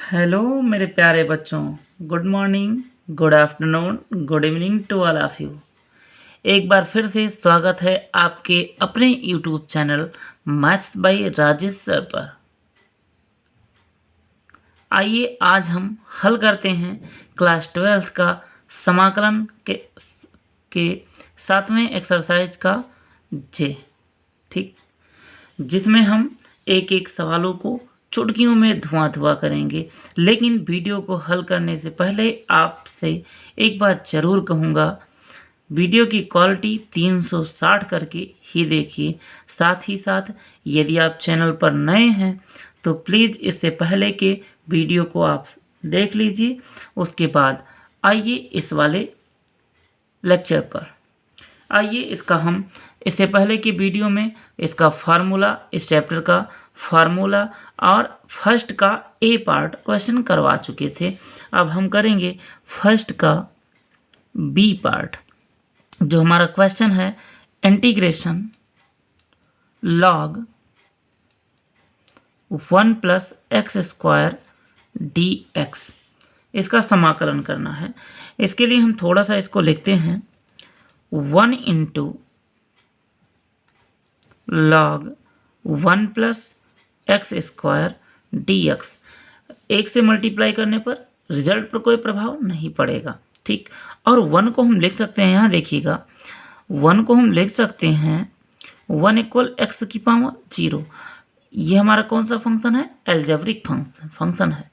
Hello मेरे प्यारे बच्चों। Good morning, good afternoon, good evening to all of you. एक बार फिर से स्वागत है आपके अपने YouTube channel maths by Rajesh sir पर। आइए आज हम हल करते हैं क्लास 12th का समाकलन के 7वें एक्सरसाइज का जे। ठीक, जिसमें हम एक एक सवालों को चुटकियों में धुआं करेंगे। लेकिन वीडियो को हल करने से पहले आपसे एक बात ज़रूर कहूँगा, वीडियो की क्वालिटी 360 करके ही देखिए। साथ ही साथ यदि आप चैनल पर नए हैं तो प्लीज़ इससे पहले के वीडियो को आप देख लीजिए। उसके बाद आइए इस वाले लेक्चर पर। आइए इससे पहले की वीडियो में इसका फार्मूला, इस चैप्टर का फार्मूला और फर्स्ट का ए पार्ट क्वेश्चन करवा चुके थे। अब हम करेंगे फर्स्ट का बी पार्ट, जो हमारा क्वेश्चन है इंटीग्रेशन लॉग 1 + x² dx। इसका समाकलन करना है। इसके लिए हम थोड़ा सा इसको लिखते हैं 1 × log 1 + x² dx। एक से मल्टीप्लाई करने पर रिजल्ट पर कोई प्रभाव नहीं पड़ेगा। ठीक, और 1 को हम लिख सकते हैं, यहाँ देखिएगा 1 को हम लिख सकते हैं 1 = x⁻0। ये हमारा कौन सा फंक्शन है? एल्जेब्रिक फंक्शन है।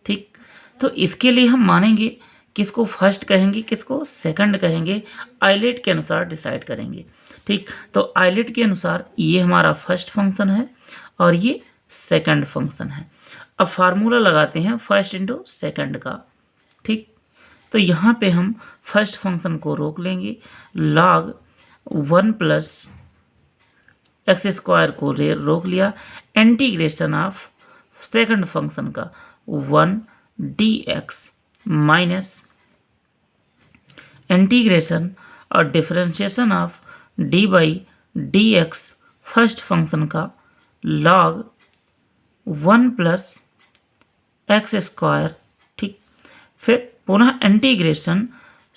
ठीक, तो इसके लिए हम मानेंगे किसको फर्स्ट कहेंगे, किसको सेकंड कहेंगे, आइलेट के अनुसार डिसाइड करेंगे। ठीक, तो आइलेट के अनुसार ये हमारा फर्स्ट फंक्शन है और ये सेकंड फंक्शन है। अब फार्मूला लगाते हैं फर्स्ट इंटू सेकंड का। ठीक, तो यहाँ पे हम फर्स्ट फंक्शन को रोक लेंगे, log 1 + x² को रोक लिया, इंटीग्रेशन ऑफ सेकंड फंक्शन का 1 dx माइनस इंटीग्रेशन और differentiation of d/dx first function का log 1 + x²। ठीक, फिर पुनः इंटीग्रेशन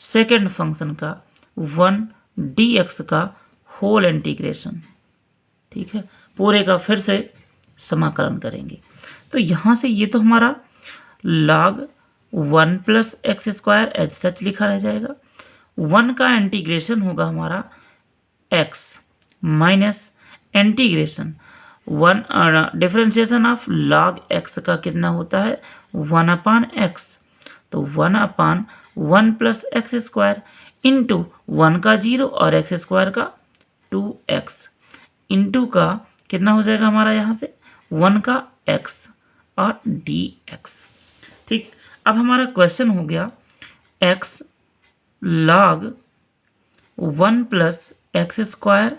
सेकंड फंक्शन का 1 dx का होल इंटीग्रेशन। ठीक है, पूरे का फिर से समाकलन करेंगे। तो यहाँ से ये तो हमारा log 1 + x² एज सच लिखा रह जाएगा। 1 का इंटीग्रेशन होगा हमारा x minus integration 1 differentiation of log x का कितना होता है 1/x। तो 1/1 + x² इंटू 1 का 0 और x² का 2x इंटू का कितना हो जाएगा हमारा यहाँ से 1 का x और dx। ठीक, अब हमारा क्वेश्चन हो गया x log 1 + x²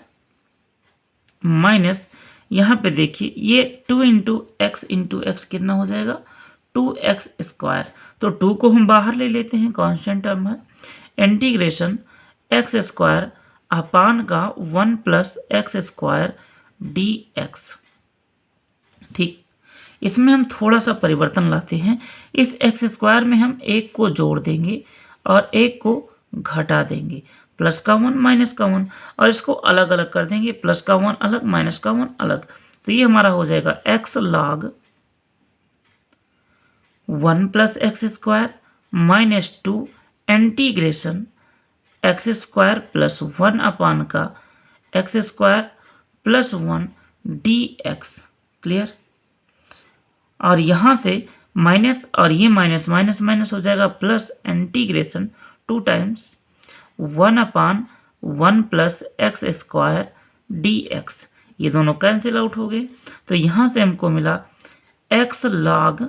माइनस, यहाँ पे देखिए ये 2 × x कितना हो जाएगा 2x²। तो 2 को हम बाहर ले लेते हैं, कांस्टेंट टर्म है। इंटीग्रेशन x² अपान का 1 + x² dx। ठीक, इसमें हम थोड़ा सा परिवर्तन लाते हैं। इस x² में हम एक को जोड़ देंगे और एक को घटा देंगे, प्लस का 1 माइनस का 1, और इसको अलग अलग कर देंगे, प्लस का 1 अलग माइनस का 1 अलग। तो ये हमारा हो जाएगा x log 1 + x² minus 2 integration x² + 1 अपान का x² + 1 dx। क्लियर, और यहाँ से माइनस और ये माइनस माइनस माइनस हो जाएगा, plus integration 2 times 1/1 + x² dx। ये दोनों कैंसिल आउट हो गए। तो यहाँ से हमको मिला x log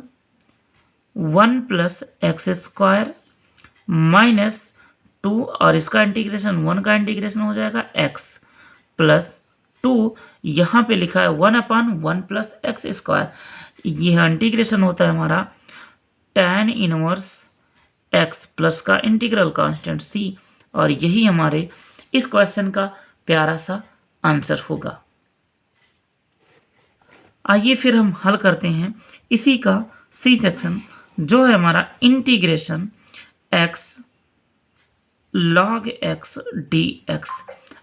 1 + x² माइनस 2 और इसका इंटीग्रेशन 1 का इंटीग्रेशन हो जाएगा x प्लस 2, यहाँ पे लिखा है 1/1 + x²। यह इंटीग्रेशन होता है हमारा tan 1 x प्लस का इंटीग्रल कांस्टेंट c, और यही हमारे इस क्वेश्चन का प्यारा सा आंसर होगा। आइए फिर हम हल करते हैं इसी का सी सेक्शन जो है हमारा integration x log x dx।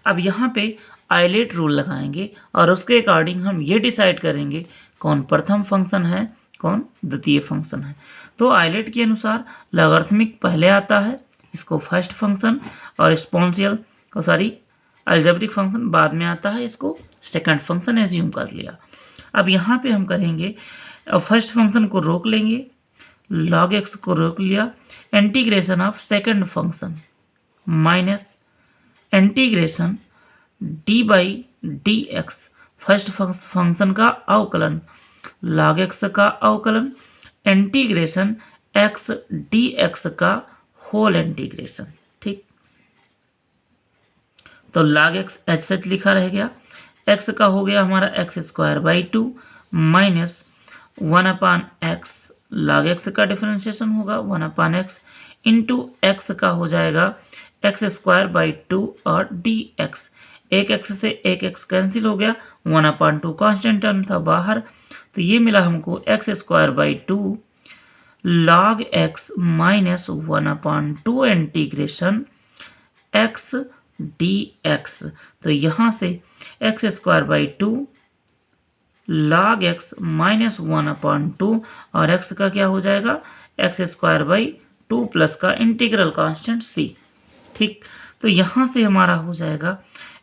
अब यहाँ पे आइलेट रूल लगाएंगे और उसके अकॉर्डिंग हम ये डिसाइड करेंगे कौन प्रथम फंक्शन है कौन द्वितीय फंक्शन है। तो आइलेट के अनुसार लॉगरिथमिक पहले आता है, इसको फर्स्ट फंक्शन, और एक्सपोनेंशियल अलजेब्रिक फंक्शन बाद में आता है, इसको सेकंड फंक्शन एज्यूम कर लिया। अब यहाँ पे हम करेंगे फर्स्ट फंक्शन को रोक लेंगे, log x को रोक लिया, integration of second function minus integration D by D x, first function का अवकलन, log x का अवकलन, इंटीग्रेशन x डी एक्स का होल इंटीग्रेशन। ठीक, तो log x एच सच लिखा रह गया, x का हो गया हमारा x square by 2 minus 1/x, log x का डिफरेंशिएशन होगा 1/x इंटू एक्स का हो जाएगा एक्स स्क्वायर बाई 2 और डी एक्स, एक एक्स से एक एक्स कैंसिल हो गया, 1/2 कांस्टेंट टर्म था बाहर, तो ये मिला हमको x square by 2 log x minus 1/2 integration x dx। तो यहाँ से x square by 2 log x minus 1/2 और x का क्या हो जाएगा एक्स स्क्वायर बाई 2 प्लस का इंटीग्रल कांस्टेंट c। ठीक, तो यहाँ से हमारा हो जाएगा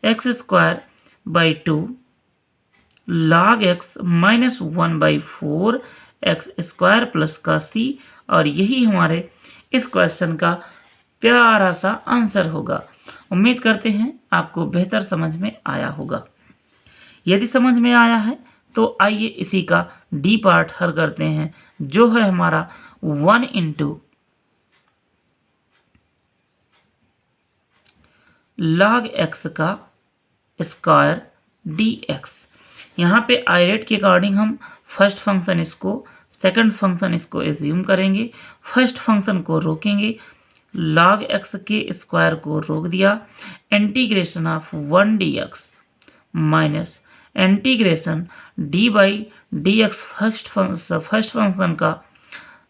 x square by 2 log x minus 1/4 x square plus का c, और यही हमारे इस क्वेश्चन का प्यारा सा आंसर होगा। उम्मीद करते हैं आपको बेहतर समझ में आया होगा। यदि समझ में आया है तो आइए इसी का डी पार्ट हल करते हैं, जो है हमारा 1 इंटू log x का स्क्वायर dx। यहाँ पे आइलेट के अकॉर्डिंग हम फर्स्ट फंक्शन इसको, सेकंड फंक्शन इसको एज्यूम करेंगे, फर्स्ट फंक्शन को रोकेंगे, log x के स्क्वायर को रोक दिया, integration of 1 dx minus integration D by D x first function का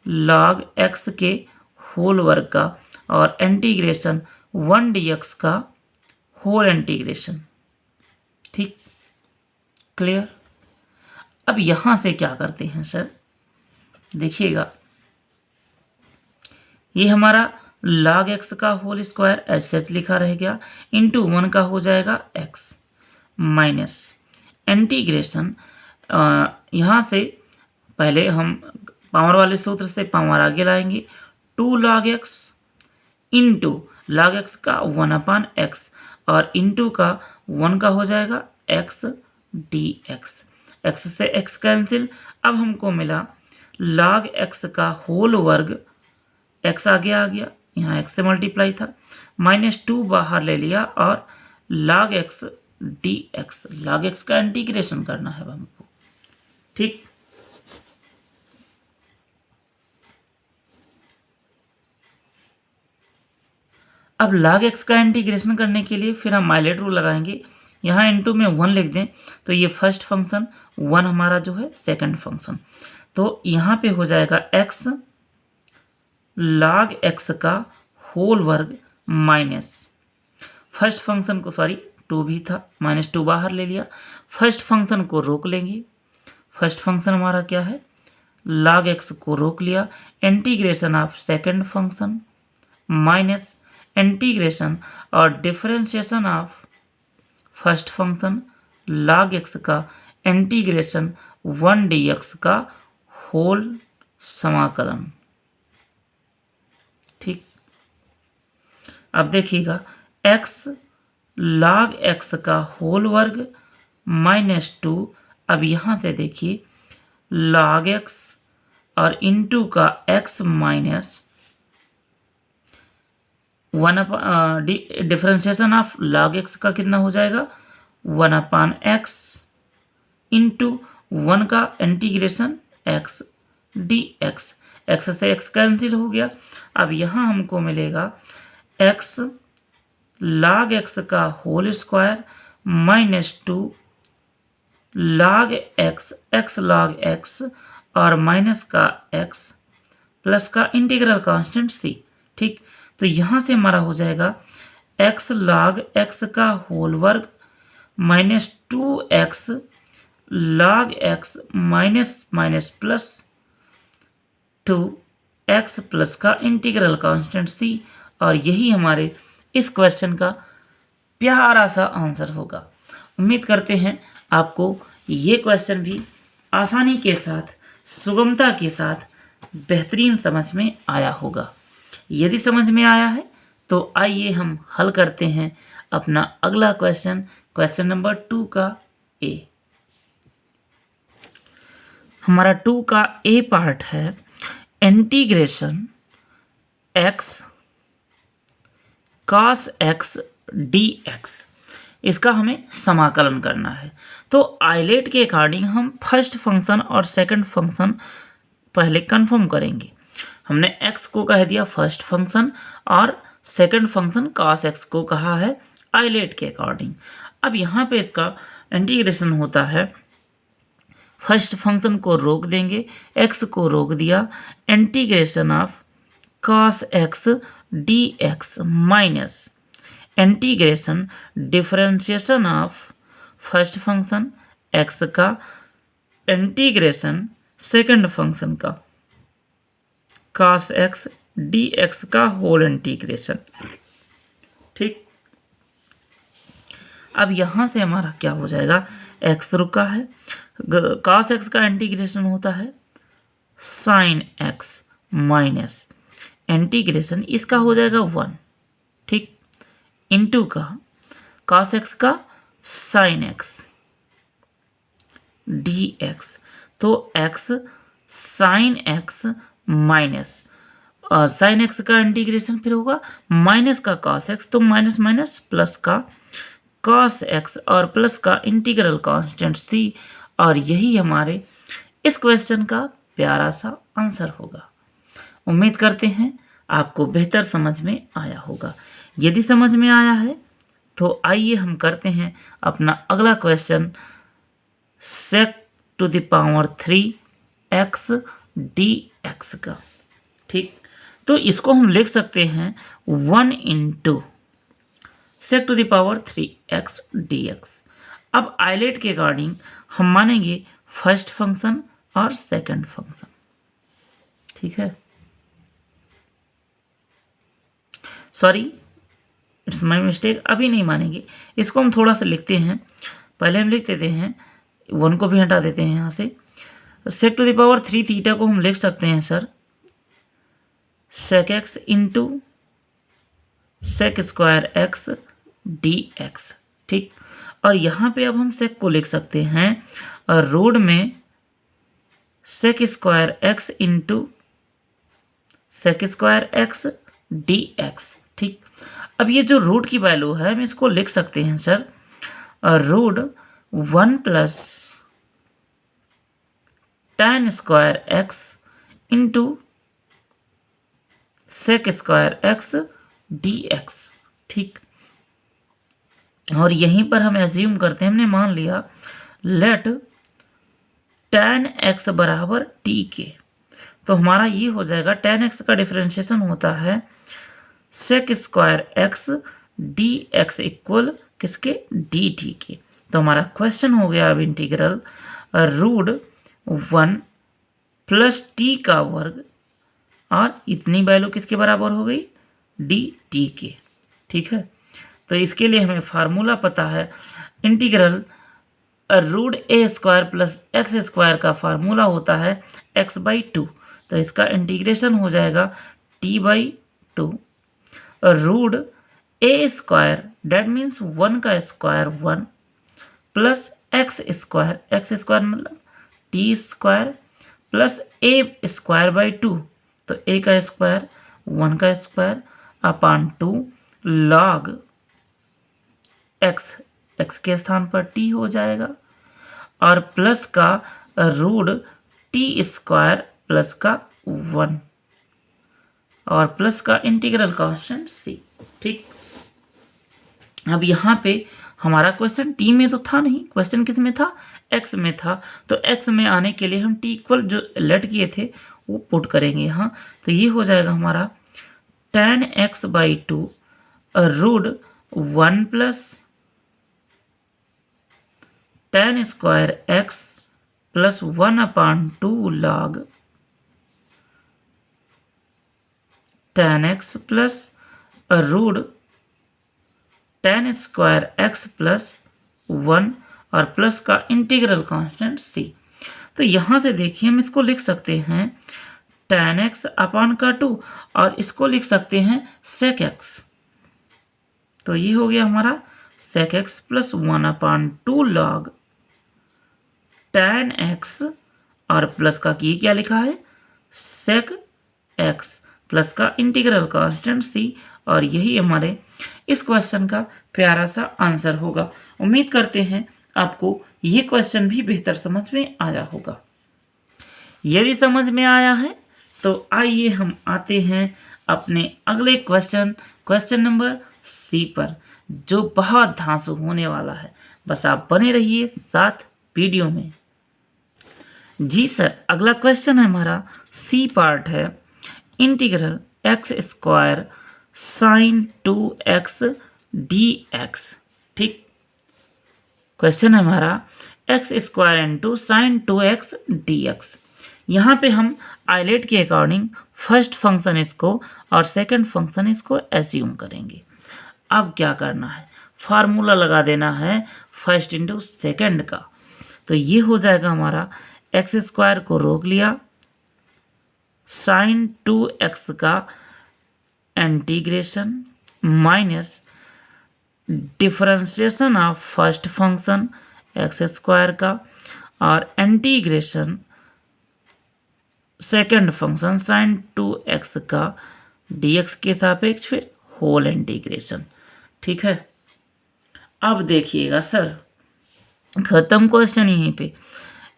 log x के होल वर्ग का, और इंटीग्रेशन 1 dx का होल इंटीग्रेशन। ठीक, क्लियर। अब यहां से क्या करते हैं सर, देखिएगा, ये हमारा log x का होल स्क्वायर एच लिखा रह गया, इंटू 1 का हो जाएगा x माइनस इंटीग्रेशन, यहाँ से पहले हम पावर वाले सूत्र से पावर आगे लाएंगे, 2 log x into log x का 1/x और इंटू का 1 का हो जाएगा x dx, x से x कैंसिल। अब हमको मिला log x का होल वर्ग, x आगे आ गया, यहाँ x से मल्टीप्लाई था, -2 बाहर ले लिया और log x dx, log x का इंटीग्रेशन करना है हमको। ठीक, अब log x का इंटीग्रेशन करने के लिए फिर हम आइलेट रूल लगाएंगे, यहाँ इंटू में 1 लिख दें तो ये फर्स्ट फंक्शन, 1 हमारा जो है सेकंड फंक्शन, तो यहाँ पे हो जाएगा x log x का होल वर्ग माइनस फर्स्ट फंक्शन को 2 भी था, -2 बाहर ले लिया, फर्स्ट फंक्शन को रोक लेंगे, फर्स्ट फंक्शन हमारा क्या है log x को रोक लिया, integration of second function minus integration और differentiation of first function log x का इंटीग्रेशन 1 dx का होल समाकलन। ठीक, अब देखिएगा x log x का होल वर्ग -2, अब यहाँ से देखिए log x और इंटू का x minus 1 differentiation of log x का कितना हो जाएगा 1/x इंटू 1 का इंटीग्रेशन x dx, x से x कैंसिल हो गया। अब यहाँ हमको मिलेगा x log x का whole square -2 log x, x log x और माइनस का x प्लस का इंटीग्रल कांस्टेंट c। ठीक, तो यहाँ से हमारा हो जाएगा x log x का होल वर्ग minus 2x log x minus minus plus 2x plus का इंटीग्रल कांस्टेंट c। और यही हमारे इस क्वेश्चन का प्यारा सा आंसर होगा। उम्मीद करते हैं आपको ये क्वेश्चन भी आसानी के साथ, सुगमता के साथ बेहतरीन समझ में आया होगा। यदि समझ में आया है तो आइए हम हल करते हैं अपना अगला क्वेश्चन, क्वेश्चन नंबर 2 का ए। हमारा 2 का ए पार्ट है integration x cos x dx। इसका हमें समाकलन करना है। तो आइलेट के अकॉर्डिंग हम फर्स्ट फंक्शन और सेकंड फंक्शन पहले कंफर्म करेंगे। हमने x को कह दिया फर्स्ट फंक्शन और सेकंड फंक्शन cos x को कहा है आइलेट के अकॉर्डिंग। अब यहाँ पे इसका इंटीग्रेशन होता है, फर्स्ट फंक्शन को रोक देंगे, x को रोक दिया, integration of cos x dx minus integration differentiation of first function x का इंटीग्रेशन सेकंड फंक्शन का cos x dx का होल इंटीग्रेशन। ठीक, अब यहाँ से हमारा क्या हो जाएगा, x रुका है, cos x का इंटीग्रेशन होता है sin x माइनस इंटीग्रेशन इसका हो जाएगा 1, ठीक, इनटू का cos x का sin x dx। तो x sin x minus sin x का इंटीग्रेशन फिर होगा माइनस का cos x, तो माइनस माइनस प्लस का cos x और प्लस का इंटीग्रल कांस्टेंट c। और यही हमारे इस क्वेश्चन का प्यारा सा आंसर होगा। उम्मीद करते हैं आपको बेहतर समझ में आया होगा। यदि समझ में आया है तो आइए हम करते हैं अपना अगला question sec to the power 3 x dx का। ठीक, तो इसको हम लिख सकते हैं 1 into sec to the power 3 x dx। अब आइलेट के अकॉर्डिंग हम मानेंगे फर्स्ट फंक्शन और सेकंड फंक्शन। ठीक है, सॉरी इट्स माय मिस्टेक, अभी नहीं मानेंगे, इसको हम थोड़ा सा लिखते हैं। पहले हम लिख देते हैं, 1 को भी हटा देते हैं यहाँ से। sec to the power 3 theta को हम लिख सकते हैं sir sec x into sec square x dx। ठीक, और यहाँ पे अब हम sec को लिख सकते हैं रूट में sec square x into sec square x dx। ठीक, अब ये जो रूट की वैल्यू है हम इसको लिख सकते हैं sir root 1 plus tan square x into sec square x dx। ठीक, और यहीं पर हम एज्यूम करते हैं, हमने मान लिया लेट tan x बराबर t के, तो हमारा ये हो जाएगा tan x का डिफरेंशिएशन होता है sec square x dx equal किसके, dt के। तो हमारा क्वेश्चन हो गया अब इंटीग्रल रूट 1 प्लस t का वर्ग और इतनी वैल्यू किसके बराबर हो गई, dt के। ठीक है, तो इसके लिए हमें फार्मूला पता है, integral root a square plus x square का फार्मूला होता है x/2। तो इसका इंटीग्रेशन हो जाएगा t/2 root a square, that means 1 का स्क्वायर 1 प्लस x स्क्वायर मतलब t स्क्वायर प्लस a स्क्वायर/2, तो a का स्क्वायर 1 का स्क्वायर अपान 2 लॉग x के स्थान पर t हो जाएगा और प्लस का रूट t स्क्वायर प्लस का 1 और प्लस का इंटीग्रल कांस्टेंट c। ठीक, अब यहाँ पे हमारा क्वेश्चन t में तो था नहीं, क्वेश्चन किस में था, x में था। तो x में आने के लिए हम t इक्वल जो लेट किए थे वो पुट करेंगे यहाँ, तो ये हो जाएगा हमारा tan x by 2 root 1 plus tan square x plus 1/2 log tan x plus root tan square x plus 1 और प्लस का इंटीग्रल कांस्टेंट c। तो यहाँ से देखिए हम इसको लिख सकते हैं tan x अपान का 2 और इसको लिख सकते हैं sec x। तो ये हो गया हमारा sec x plus 1/2 log tan x और प्लस का की क्या लिखा है sec x प्लस का इंटीग्रल कांस्टेंट c। और यही हमारे इस क्वेश्चन का प्यारा सा आंसर होगा। उम्मीद करते हैं आपको ये क्वेश्चन भी बेहतर समझ में आया होगा। यदि समझ में आया है तो आइए हम आते हैं अपने अगले क्वेश्चन नंबर सी पर, जो बहुत धांसू होने वाला है। बस आप बने रहिए साथ वीडियो में। जी सर, अगला क्वेश्चन है हमारा सी पार्ट है, integral x square sine 2x dx। ठीक, क्वेश्चन है हमारा x square into sine 2x dx। यहाँ पे हम आइलेट के अकॉर्डिंग फर्स्ट फंक्शन इसको और सेकंड फंक्शन इसको एज्यूम करेंगे। अब क्या करना है, फार्मूला लगा देना है फर्स्ट इंटू सेकंड का। तो ये हो जाएगा हमारा एक्स स्क्वायर को रोक लिया, साइन 2x का integration minus differentiation of first function x square का और integration second function sine 2x का dx के सापेक्ष, फिर होल इंटीग्रेशन। ठीक है, अब देखिएगा सर, खत्म क्वेश्चन यहीं पे।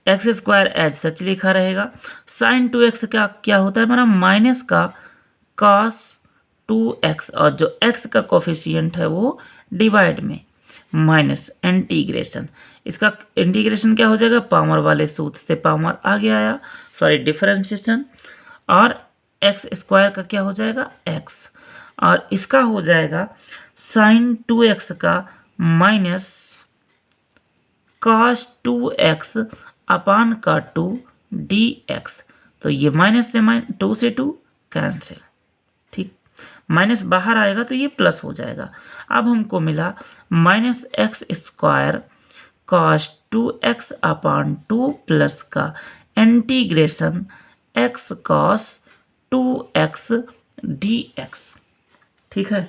एक्स स्क्वायर एज सच लिखा रहेगा, साइन 2x का क्या होता है हमारा माइनस का कॉस 2x और जो x का कोफिशिएंट है वो डिवाइड में माइनस इंटीग्रेशन। इसका इंटीग्रेशन क्या हो जाएगा, पावर वाले सूत्र से पावर आगे आया, सॉरी डिफरेंशिएशन, और एक्स स्क्वायर का क्या हो जाएगा x, और इसका हो जाएगा साइन 2x का माइनस cos 2x अपान का 2 dx। तो ये माइनस से 2 से 2 कैंसिल। ठीक, माइनस बाहर आएगा तो ये प्लस हो जाएगा। अब हमको मिला minus x square cos 2x अपान 2 प्लस का integration x cos 2x dx। ठीक है,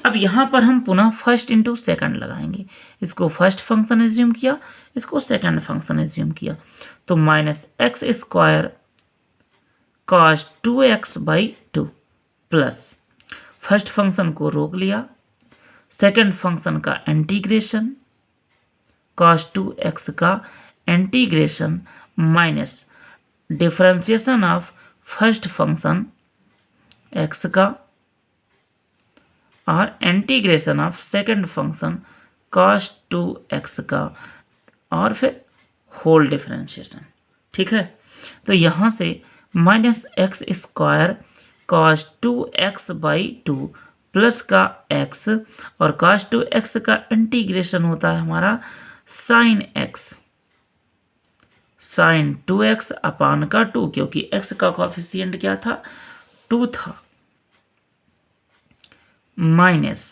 अब यहाँ पर हम पुनः फर्स्ट इंटू सेकंड लगाएंगे। इसको फर्स्ट फंक्शन एज्यूम किया, इसको सेकंड फंक्शन एज्यूम किया, तो minus x square cos 2x by 2 plus first function को रोक लिया, सेकंड फंक्शन का इंटीग्रेशन cos 2x का integration minus differentiation of first function x का और integration of second function cos 2x का और फिर होल डिफरेंशिएशन। ठीक है, तो यहाँ से minus x square cos 2x by 2 plus का x और cos 2x का इंटीग्रेशन होता है हमारा sign x, sine 2x upon का 2, क्योंकि x का कोफिशिएंट क्या था 2 था, माइनस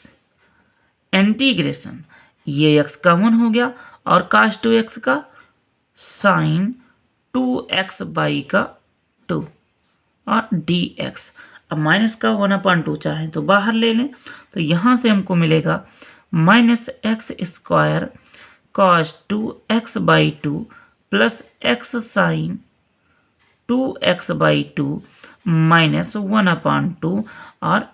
इंटीग्रेशन, ये x कॉमन हो गया और cos 2x का साइन 2x बाई का 2 और dx। अब माइनस का 1/2 चाहें तो बाहर ले लें, तो यहाँ से हमको मिलेगा minus x square cos 2x by 2 plus x sine 2x by 2 minus 1/2 और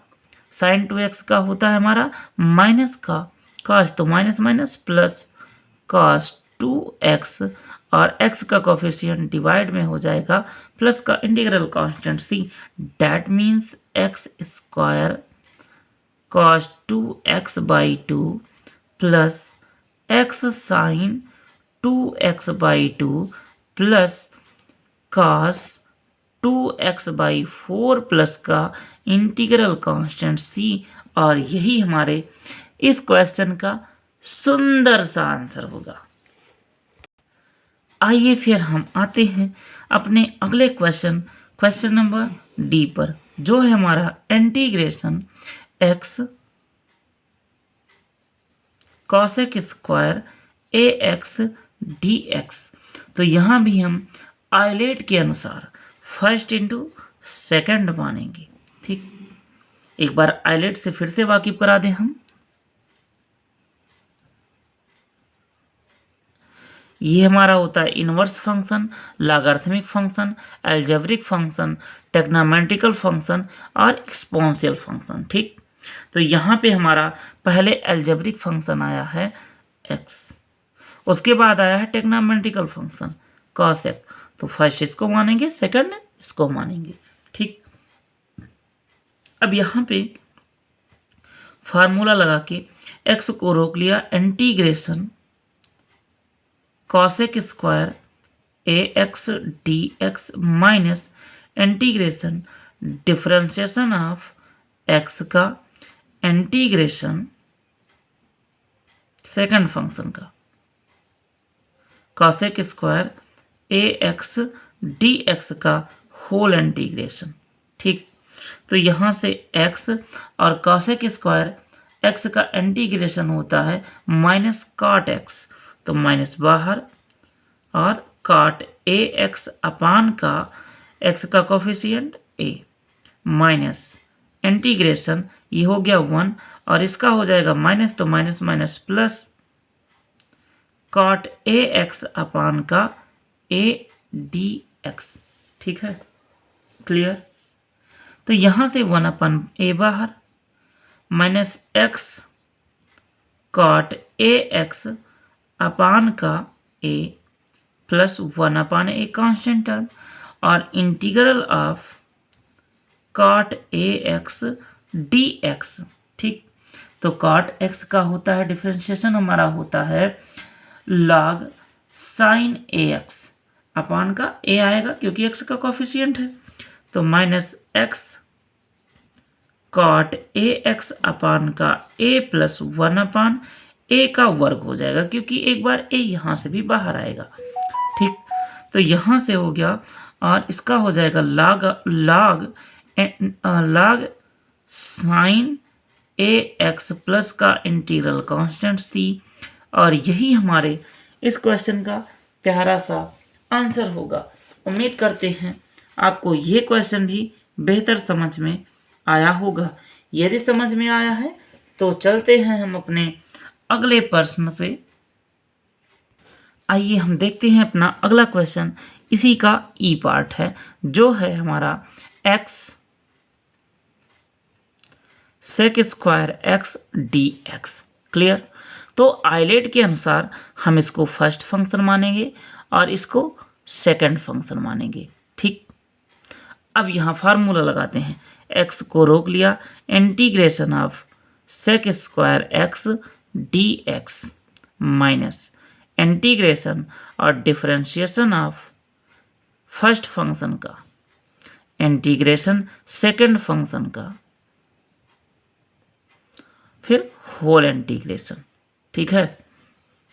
साइन 2x का होता है हमारा माइनस का cos, तो minus minus plus cos 2x और x का कोफिशिएंट डिवाइड में हो जाएगा प्लस का integral constant c। That means x square cos 2x by 2 plus x sine 2x by 2 plus cos 2x/4 plus का इंटीग्रल कांस्टेंट c, और यही हमारे इस क्वेश्चन का सुंदर सा आंसर होगा। आइए फिर हम आते हैं अपने अगले क्वेश्चन नंबर डी पर, जो है हमारा integration x cosec square ax dx। तो यहाँ भी हम आइलेट के अनुसार फर्स्ट इंटू सेकेंड मानेंगे। ठीक, एक बार आइलेट से फिर से वाकिफ करा दें हम। ये हमारा होता है inverse function, logarithmic function, algebraic function, trigonometrical function और एक्सपोनेंशियल फंक्शन। ठीक, तो यहाँ पे हमारा पहले अलजेब्रिक फंक्शन आया है x, उसके बाद आया है ट्रिग्नोमेट्रिकल फंक्शन कॉसेक। तो फर्स्ट इसको मानेंगे, सेकंड इसको मानेंगे। ठीक, अब यहाँ पे फार्मूला लगा के x को रोक लिया, integration cosec square ax dx minus integration differentiation of x का इंटीग्रेशन सेकंड फंक्शन का cosec स्क्वायर ax dx का होल इंटीग्रेशन। ठीक, तो यहाँ से x और cosec स्क्वायर x का इंटीग्रेशन होता है माइनस cot x, तो माइनस बाहर, और cot ax अपान का x का कोफिशिएंट a माइनस इंटीग्रेशन, ये हो गया 1 और इसका हो जाएगा माइनस, तो minus minus plus cot ax upon का a dx। ठीक है, क्लियर। तो यहाँ से 1 अपन a बाहर, minus x cot ax upon का a plus 1 upon a constant term, और integral of cot ax dx। ठीक, तो cot x का होता है डिफरेंशिएशन हमारा होता है log sin ax अपान का a आएगा क्योंकि x का कोफिशिएंट है, तो minus x cot ax upon का a प्लस 1 अपान a का वर्ग हो जाएगा क्योंकि एक बार a यहाँ से भी बाहर आएगा। ठीक, तो यहाँ से हो गया, और इसका हो जाएगा log sin ax प्लस का इंटीग्रल कांस्टेंट c, और यही हमारे इस क्वेश्चन का प्यारा सा आंसर होगा। उम्मीद करते हैं आपको ये क्वेश्चन भी बेहतर समझ में आया होगा। यदि समझ में आया है तो चलते हैं हम अपने अगले प्रश्न पे। आइए हम देखते हैं अपना अगला क्वेश्चन, इसी का ई पार्ट है, जो है हमारा x sec square x dx। Clear. तो आइलेट के अनुसार हम इसको फर्स्ट फंक्शन मानेंगे और इसको सेकंड फंक्शन मानेंगे। ठीक, अब यहाँ फार्मूला लगाते हैं, x को रोक लिया, integration of sec square x dx minus integration और डिफरेंशिएशन ऑफ फर्स्ट फंक्शन का इंटीग्रेशन सेकंड फंक्शन का, फिर होल इंटीग्रेशन। ठीक है,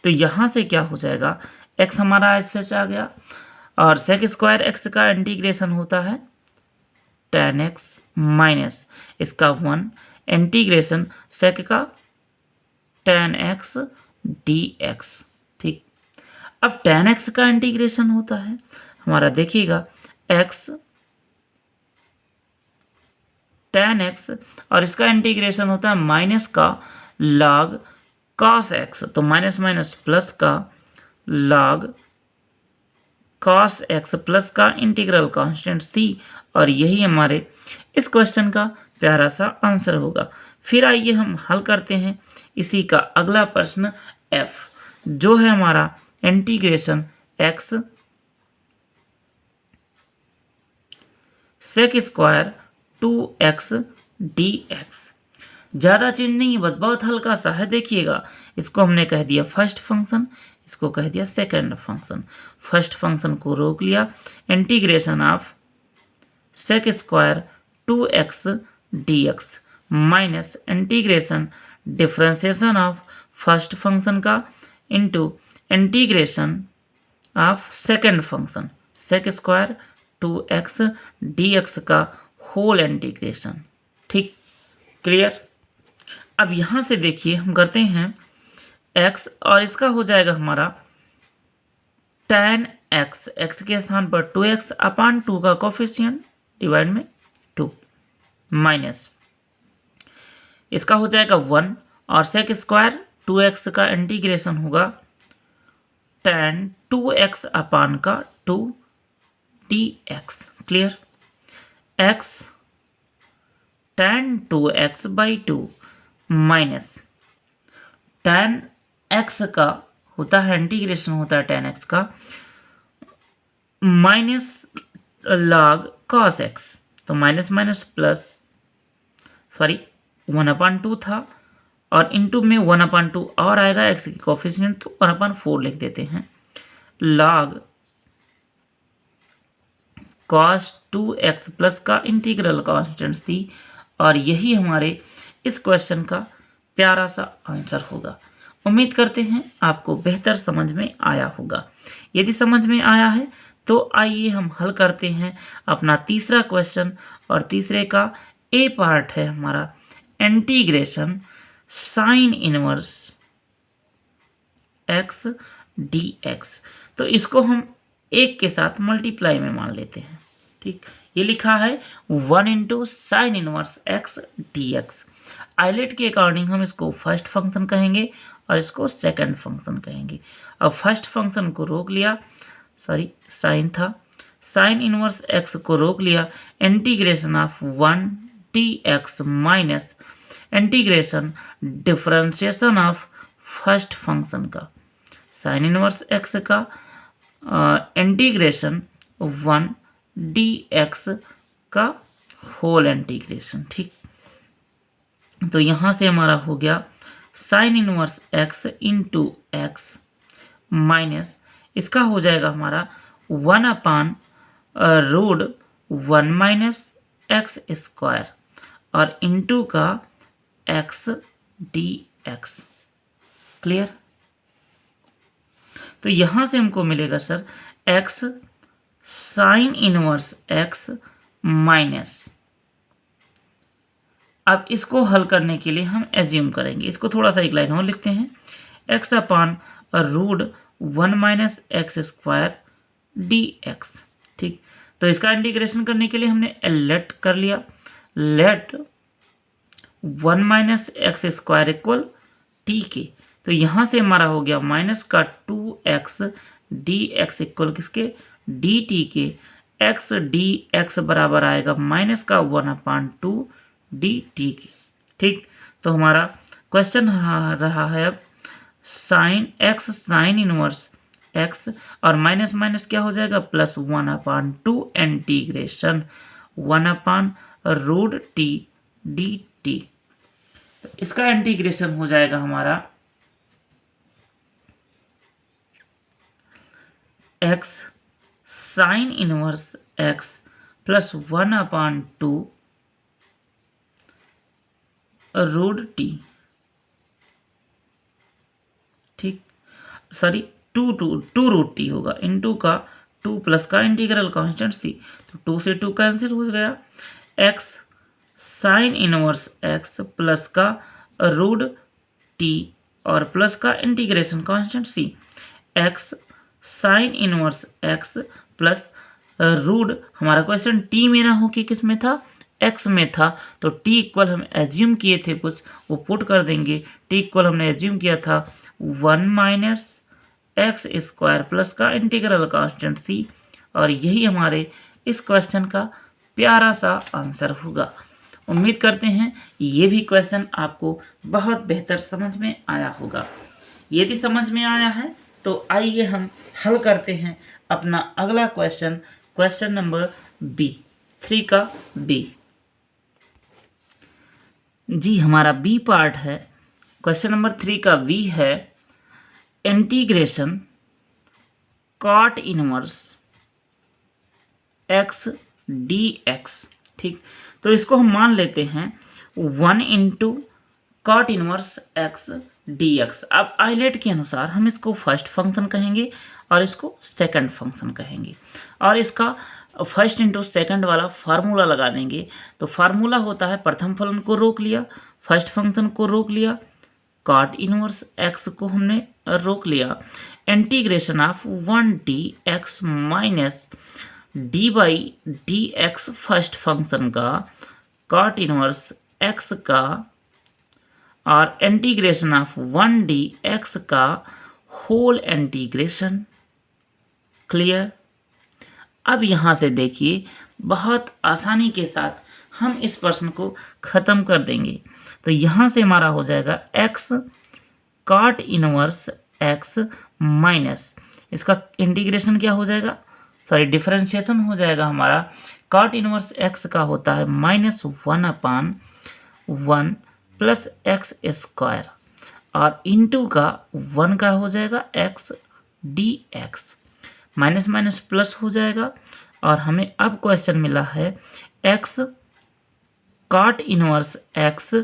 तो यहाँ से क्या हो जाएगा, x हमारा एच आ गया और सेक स्क्वायर x का इंटीग्रेशन होता है tan x माइनस इसका 1 इंटीग्रेशन सेक का tan x dx। ठीक, अब tan x का इंटीग्रेशन होता है हमारा, देखिएगा x tan x और इसका इंटीग्रेशन होता है माइनस का log cos x, तो माइनस माइनस प्लस का log cos x प्लस का इंटीग्रल कांस्टेंट c, और यही हमारे इस क्वेश्चन का प्यारा सा आंसर होगा। फिर आइए हम हल करते हैं इसी का अगला प्रश्न f, जो है हमारा integration x sec square 2x dx। ज़्यादा चीज नहीं, बस बहुत हल्का सा है। देखिएगा, इसको हमने कह दिया फर्स्ट फंक्शन, इसको कह दिया सेकंड फंक्शन। फर्स्ट फंक्शन को रोक लिया, integration of sec square 2x dx minus integration differentiation of first function का into integration of second function sec square 2x dx का होल इंटीग्रेशन। ठीक, क्लियर। अब यहाँ से देखिए हम करते हैं x और इसका हो जाएगा हमारा tan x, x के स्थान पर 2x अपान 2 का कोफिशिएंट डिवाइड में 2 माइनस इसका हो जाएगा 1 और सेक स्क्वायर 2x का इंटीग्रेशन होगा tan 2x अपान का 2 dx। Clear. x tan 2x by 2 minus tan x का होता है इंटीग्रेशन होता है tan x का माइनस log cos x, तो माइनस माइनस प्लस 1/2 था और इंटू में 1/2 और आएगा x की कोफिशिएंट तो 1/4 लिख देते हैं log cos 2x प्लस का इंटीग्रल कांस्टेंट c, और यही हमारे इस क्वेश्चन का प्यारा सा आंसर होगा। उम्मीद करते हैं आपको बेहतर समझ में आया होगा। यदि समझ में आया है तो आइए हम हल करते हैं अपना तीसरा क्वेश्चन, और तीसरे का ए पार्ट है हमारा integration sign inverse x dx। तो इसको हम एक के साथ मल्टीप्लाई में मान लेते हैं। ठीक, ये लिखा है 1 into sine inverse x dx। ILATE के अकॉर्डिंग हम इसको फर्स्ट फंक्शन कहेंगे और इसको सेकंड फंक्शन कहेंगे। अब फर्स्ट फंक्शन को रोक लिया, साइन था, साइन इनवर्स x को रोक लिया, integration of 1 dx minus integration differentiation of first function का साइन इनवर्स x का इंटीग्रेशन 1 dx का होल इंटीग्रेशन। ठीक, तो यहाँ से हमारा हो गया sign inverse x into x minus इसका हो जाएगा हमारा 1/√1 माइनस एक्स स्क्वायर और इंटू का x dx। क्लियर। तो यहाँ से हमको मिलेगा sir x sine inverse x minus, अब इसको हल करने के लिए हम एज्यूम करेंगे, इसको थोड़ा सा एक लाइन और लिखते हैं, x/√1 minus x square dx। ठीक, तो इसका इंटीग्रेशन करने के लिए हमने लेट कर लिया, let 1 minus x square equal t के, तो यहाँ से हमारा हो गया माइनस का 2x dx इक्वल किसके dt के, x dx बराबर आएगा माइनस का 1/2 dt के। ठीक, तो हमारा क्वेश्चन रहा है अब sine x sine inverse x और माइनस माइनस क्या हो जाएगा प्लस 1/2 इंटीग्रेशन 1/√t dt। इसका इंटीग्रेशन हो जाएगा हमारा x sine inverse x plus 1/2√t। ठीक, 2√t होगा, इनटू का 2 प्लस का इंटीग्रल कांस्टेंट c, तो 2 से 2 कैंसिल हो गया, x sine inverse x plus का √t और प्लस का integration constant c, x sine inverse x plus root, हमारा क्वेश्चन t में ना हो कि किस में था x में था, तो t इक्वल हम एज्यूम किए थे कुछ, वो पुट कर देंगे, t इक्वल हमने एज्यूम किया था 1 माइनस एक्स स्क्वायर प्लस का इंटीग्रल कांस्टेंट c, और यही हमारे इस क्वेश्चन का प्यारा सा आंसर होगा। उम्मीद करते हैं ये भी क्वेश्चन आपको बहुत बेहतर समझ में आया होगा। यदि समझ में आया है तो आइए हम हल करते हैं अपना अगला क्वेश्चन, क्वेश्चन नंबर बी, 3 का बी। जी, हमारा बी पार्ट है, क्वेश्चन नंबर 3 का बी है integration cot inverse x dx। ठीक, तो इसको हम मान लेते हैं 1 into cot inverse x dx। अब आइलेट के अनुसार हम इसको फर्स्ट फंक्शन कहेंगे और इसको सेकंड फंक्शन कहेंगे, और इसका फर्स्ट इंटू सेकंड वाला फार्मूला लगा देंगे। तो फार्मूला होता है, प्रथम फलन को रोक लिया, फर्स्ट फंक्शन को रोक लिया, कॉट इनवर्स x को हमने रोक लिया, integration of 1 dx minus D by D x first function का, कॉट इनवर्स x का, और इंटीग्रेशन ऑफ 1 dx का होल इंटीग्रेशन। क्लियर। अब यहाँ से देखिए बहुत आसानी के साथ हम इस प्रश्न को ख़त्म कर देंगे। तो यहाँ से हमारा हो जाएगा x cot inverse x minus, इसका इंटीग्रेशन क्या हो जाएगा, सॉरी डिफरेंशिएशन हो जाएगा हमारा। कॉट इनवर्स x का होता है -1/1 प्लस एक्स स्क्वायर, और इंटू का 1 का हो जाएगा x dx, minus minus plus हो जाएगा। और हमें अब क्वेश्चन मिला है x cot inverse x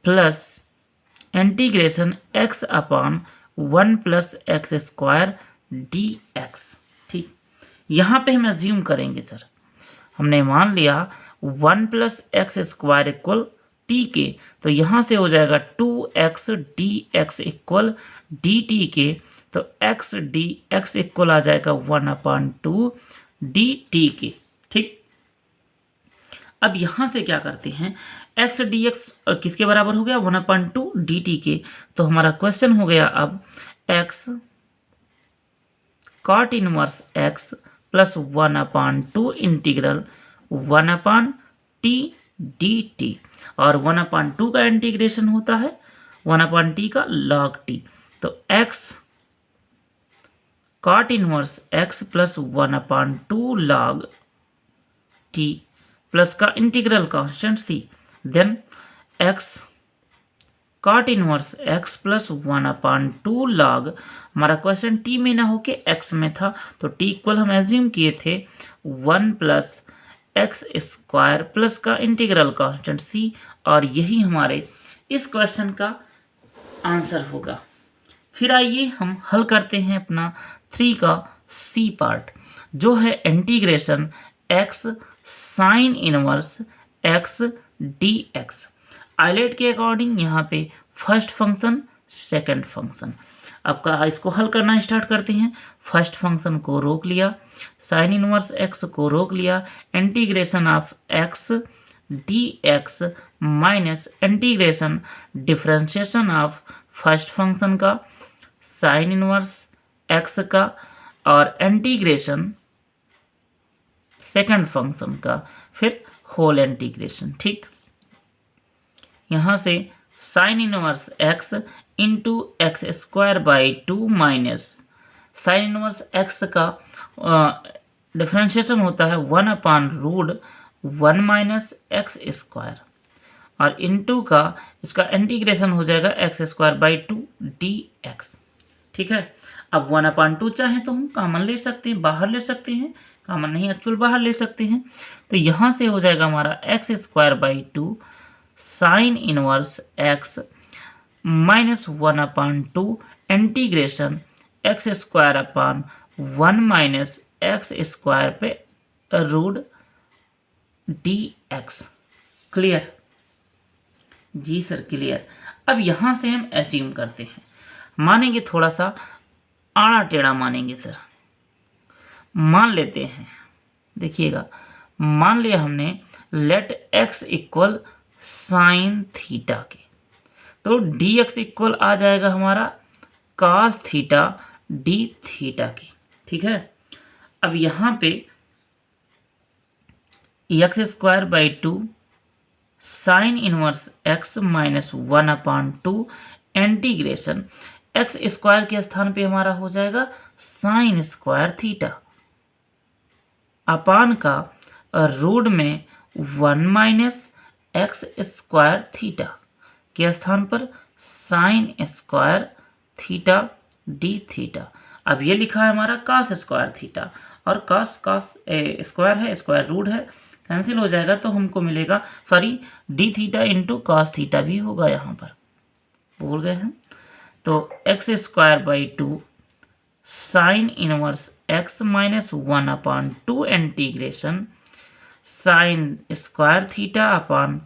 plus integration x upon 1 plus x square dx। ठीक, यहाँ पे हम एज्यूम करेंगे सर, हमने मान लिया 1 plus x square equal t के, तो यहाँ से हो जाएगा 2x dx इक्वल dt के, तो x dx इक्वल आ जाएगा 1/2 dt के। ठीक, अब यहाँ से क्या करते हैं, x dx किसके बराबर हो गया, 1/2 dt के। तो हमारा क्वेश्चन हो गया अब x cot inverse x plus 1/2 integral 1/t dt, और 1/2 का इंटीग्रेशन होता है 1/t का log t। तो x cot inverse x plus 1/2 log t plus का integral constant c, then x cot inverse x plus 1/2 log, हमारा क्वेश्चन t में ना होके x में था, तो t इक्वल हम एज्यूम किए थे 1 प्लस एक्स स्क्वायर प्लस का इंटीग्रल कांस्टेंट c, और यही हमारे इस क्वेश्चन का आंसर होगा। फिर आइए हम हल करते हैं अपना 3 का c पार्ट, जो है integration x sine inverse x dx। ILATE के अकॉर्डिंग यहाँ पे फर्स्ट फंक्शन सेकंड फंक्शन। अब का इसको हल करना स्टार्ट करते हैं। फर्स्ट फंक्शन को रोक लिया, साइन इनवर्स x को रोक लिया, integration of x dx minus integration differentiation of first function का, साइन इनवर्स x का, और इंटीग्रेशन सेकंड फंक्शन का, फिर होल इंटीग्रेशन। ठीक, यहाँ से sign inverse x into x square by 2 minus sign inverse x का डिफरेंशिएशन होता है 1/√1 माइनस एक्स स्क्वायर, और इंटू का इसका इंटीग्रेशन हो जाएगा एक्स स्क्वायर बाई 2 dx। ठीक है, अब 1/2 चाहे तो हम कॉमन ले सकते हैं, बाहर ले सकते हैं, कॉमन नहीं एक्चुअल बाहर ले सकते हैं। तो यहाँ से हो जाएगा हमारा x square by 2 sign inverse x minus 1/2 integration x square upon 1 minus x square पे रूट dx। क्लियर जी सर, क्लियर। अब यहाँ से हम एज्यूम करते हैं, मानेंगे थोड़ा सा आड़ा टेढ़ा मानेंगे सर। मान लेते हैं, देखिएगा, मान लिया हमने let x equal sine theta के, तो dx इक्वल आ जाएगा हमारा cos थीटा d थीटा की। ठीक है, अब यहाँ पे x square by 2 sign inverse x minus 1/2 integration x square के स्थान पे हमारा हो जाएगा साइन स्क्वायर थीटा अपान का रूट में 1 माइनस एक्स स्क्वायर थीटा के स्थान पर sine square theta D theta. अब ये लिखा है हमारा cos स्क्वायर थीटा, और cos स्क्वायर है, स्क्वायर रूट है, कैंसिल हो जाएगा तो हमको मिलेगा, sorry, D theta into cos theta भी होगा, यहाँ पर भूल गए हम। तो x square by 2 sine inverse x minus 1/2 integration sine square theta upon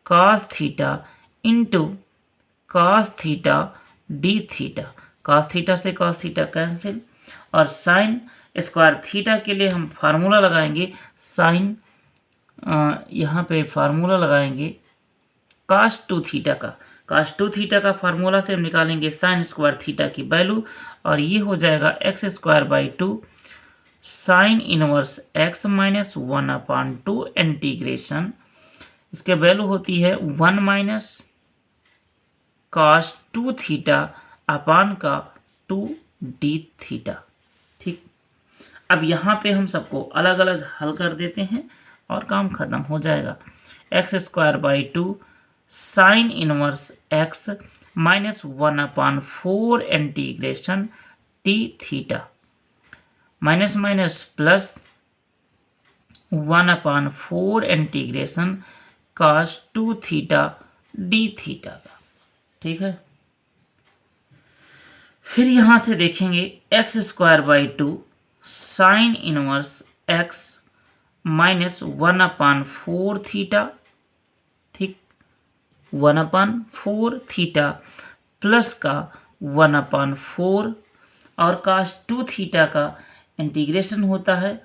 cos theta into cos theta D theta. Cos theta से कॉस थीटा कैंसिल, और साइन स्क्वायर थीटा के लिए हम फार्मूला लगाएंगे, साइन यहाँ पे फार्मूला लगाएंगे cos 2 थीटा का। cos 2 थीटा का फार्मूला से हम निकालेंगे साइन स्क्वायर थीटा की वैल्यू, और ये हो जाएगा x square by 2 sine inverse x minus 1/2 integration, इसके वैल्यू होती है 1 माइनस cos 2 थीटा अपान का 2 डी थीटा। ठीक, अब यहाँ पे हम सबको अलग अलग हल कर देते हैं और काम खत्म हो जाएगा। X square by 2 sine inverse x minus 1/4 integration T theta, minus minus plus 1/4 integration cos 2 theta D theta का। ठीक है, फिर यहाँ से देखेंगे x square by 2 sine inverse x minus 1/4 theta, ठीक, 1/4 थीटा प्लस का 1/4, और cos 2 थीटा का इंटीग्रेशन होता है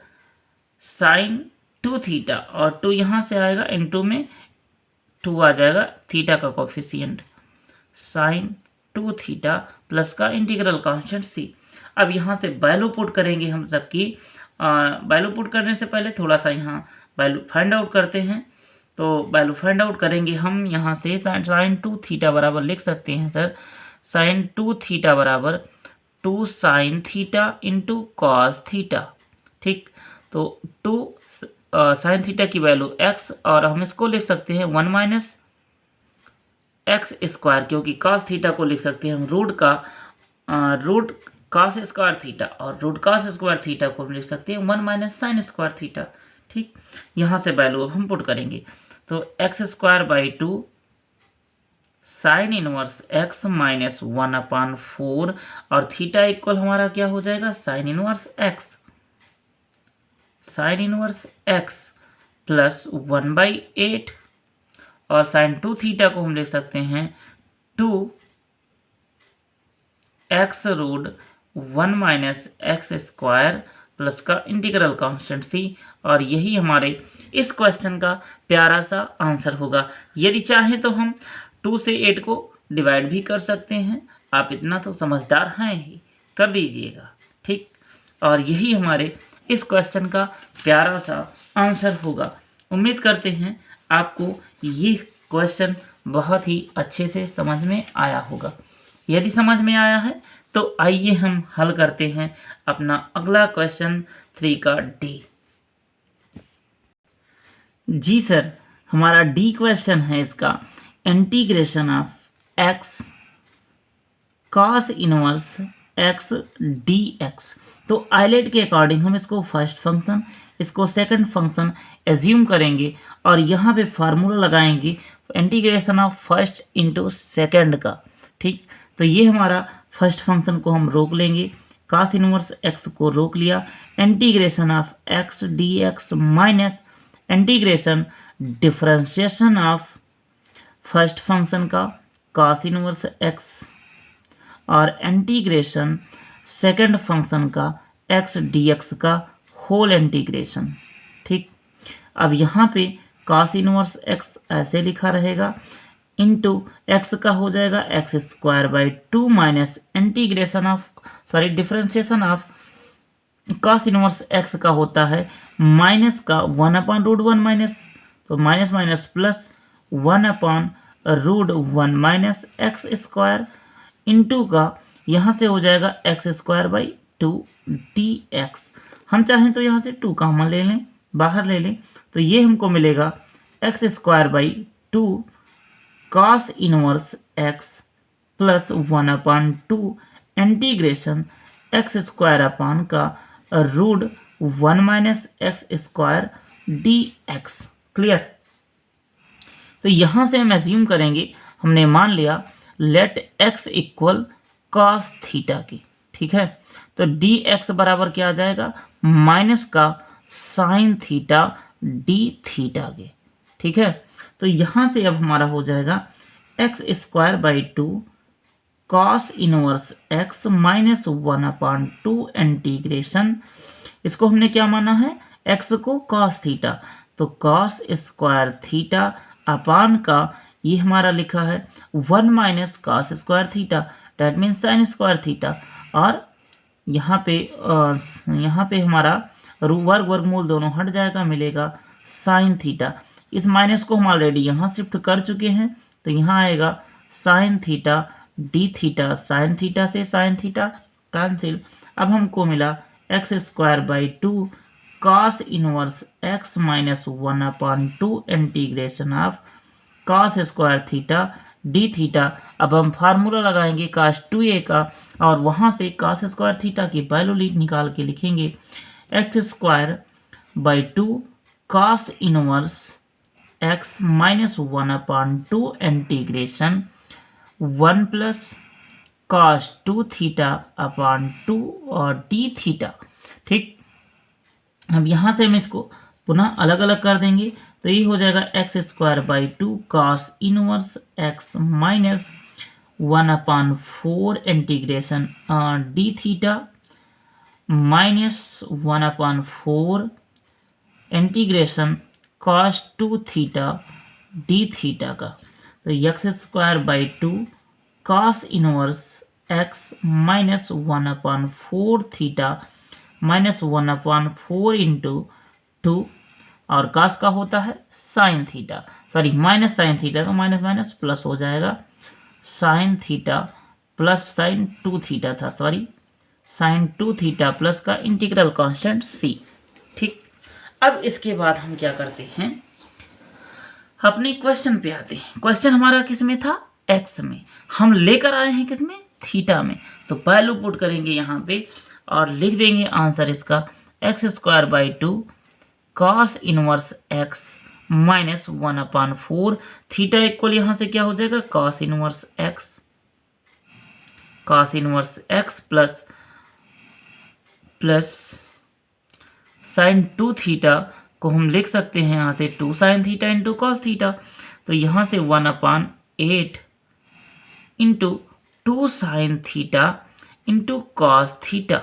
साइन 2 थीटा, और 2 यहाँ से आएगा, इनटू में 2 आ जाएगा, थीटा का कोफिशिएंट साइन 2 थीटा प्लस का इंटीग्रल कांस्टेंट सी। अब यहाँ से वैल्यू पुट करेंगे हम सबकी। वैल्यू पुट करने से पहले थोड़ा सा यहाँ वैल्यू फाइंड आउट करते हैं। तो वैल्यू फाइंड आउट करेंगे हम यहाँ से, साइन 2 थीटा बराबर लिख सकते हैं सर, साइन 2 थीटा बराबर 2 sine theta into cos theta. ठीक, तो 2 साइन थीटा की वैल्यू x, और हम इसको लिख सकते हैं 1 माइनस एक्स स्क्वायर, क्योंकि कॉस थीटा को लिख सकते हैं हम रूट कॉस स्क्वायर थीटा, और रूट कॉस स्क्वायर थीटा को हम लिख सकते हैं 1 माइनस साइन स्क्वायर थीटा। ठीक, यहाँ से वैल्यू हम पुट करेंगे, तो x square by 2 sine inverse x minus 1/4, और थीटा इक्वल हमारा क्या हो जाएगा, साइन इनवर्स एक्स प्लस 1/8, और साइन 2 थीटा को हम लिख सकते हैं 2 x root 1 minus x square plus का इंटीग्रल कांस्टेंट सी, और यही हमारे इस क्वेश्चन का प्यारा सा आंसर होगा। यदि चाहें तो हम 2 से 8 को डिवाइड भी कर सकते हैं, आप इतना तो समझदार हैं ही, कर दीजिएगा। ठीक, और यही हमारे इस क्वेश्चन का प्यारा सा आंसर होगा। उम्मीद करते हैं आपको ये क्वेश्चन बहुत ही अच्छे से समझ में आया होगा। यदि समझ में आया है तो आइए हम हल करते हैं अपना अगला क्वेश्चन 3 का डी। जी सर, हमारा डी क्वेश्चन है इसका, integration of x cos inverse x D x. तो आइलेट के अकॉर्डिंग हम इसको फर्स्ट फंक्शन, इसको सेकंड फंक्शन एज्यूम करेंगे, और यहाँ पे फार्मूला लगाएंगे integration of first into second का। ठीक, तो ये हमारा फर्स्ट फंक्शन को हम रोक लेंगे, कॉस इनवर्स एक्स को रोक लिया, integration of x D x minus integration differentiation of first function का कॉस इनवर्स एक्स, और इंटीग्रेशन सेकंड फंक्शन का एक्स डी एक्स का होल इंटीग्रेशन। ठीक, अब यहाँ पे कॉस इनवर्स एक्स ऐसे लिखा रहेगा, इंटू एक्स का हो जाएगा x square by 2 minus integration of, sorry, differentiation of cos inverse x का होता है माइनस का 1/√1 माइनस, तो minus minus plus 1/√1 minus x square into का यहाँ से हो जाएगा x square by 2 D x. हम चाहें तो यहाँ से 2 कॉमन ले लें, बाहर ले लें, तो ये हमको मिलेगा x square by 2 cos inverse x plus 1/2 integration x square upon का root 1 minus x square dx। Clear. तो यहां से हम एज्यूम करेंगे, हमने मान लिया let x equal cos theta की। ठीक है, तो dx बराबर क्या आ जाएगा, माइनस का साइन थीटा d थीटा के। ठीक है, तो यहां से अब हमारा हो जाएगा x²/2 cos inverse x minus 1/2 integration, इसको हमने क्या माना है, x को cos थीटा, तो cos स्क्वायर थीटा अपान का ये हमारा लिखा है 1 minus cos square theta, that means sine square theta. और यहाँ पे हमारा वर्गमूल दोनों हट जाएगा, मिलेगा साइन थीटा। इस माइनस को हम ऑलरेडी यहाँ शिफ्ट कर चुके हैं, तो यहाँ आएगा sine theta D theta, sine theta से साइन थीटा कैंसिल। अब हमको मिला x²/2 cos inverse x minus 1/2 integration of cos square theta D theta. अब हम फार्मूला लगाएंगे cos 2a का, और वहाँ से cos स्क्वायर थीटा की वैल्यू निकाल के लिखेंगे x²/2 cos inverse x minus 1/2 integration 1 plus cos 2 थीटा/2 और d थीटा। ठीक, अब यहाँ से हम इसको पुनः अलग अलग कर देंगे, तो ये हो जाएगा x²/2 cos inverse x minus 1/4 integration d theta minus 1/4 integration cos 2 theta d theta का। तो x²/2 cos inverse x minus 1/4 theta minus 1/4 into 2, और cos का होता है sine theta, sorry minus sine theta, तो माइनस माइनस प्लस हो जाएगा, sine theta plus sign 2 theta था, सॉरी साइन 2 थीटा प्लस का इंटीग्रल कांस्टेंट c। ठीक, अब इसके बाद हम क्या करते हैं, अपने क्वेश्चन पे आते हैं। क्वेश्चन हमारा किस में था, x में, हम लेकर आए हैं किस में, थीटा में। तो वैल्यू पुट करेंगे यहाँ पे और लिख देंगे आंसर इसका x²/2 cos inverse x minus 1/4 theta equal यहाँ से क्या हो जाएगा, cos inverse x plus sign 2 theta को हम लिख सकते हैं यहाँ से 2 sine theta into cos theta, तो यहाँ से 1/8 into 2 sine theta into cos theta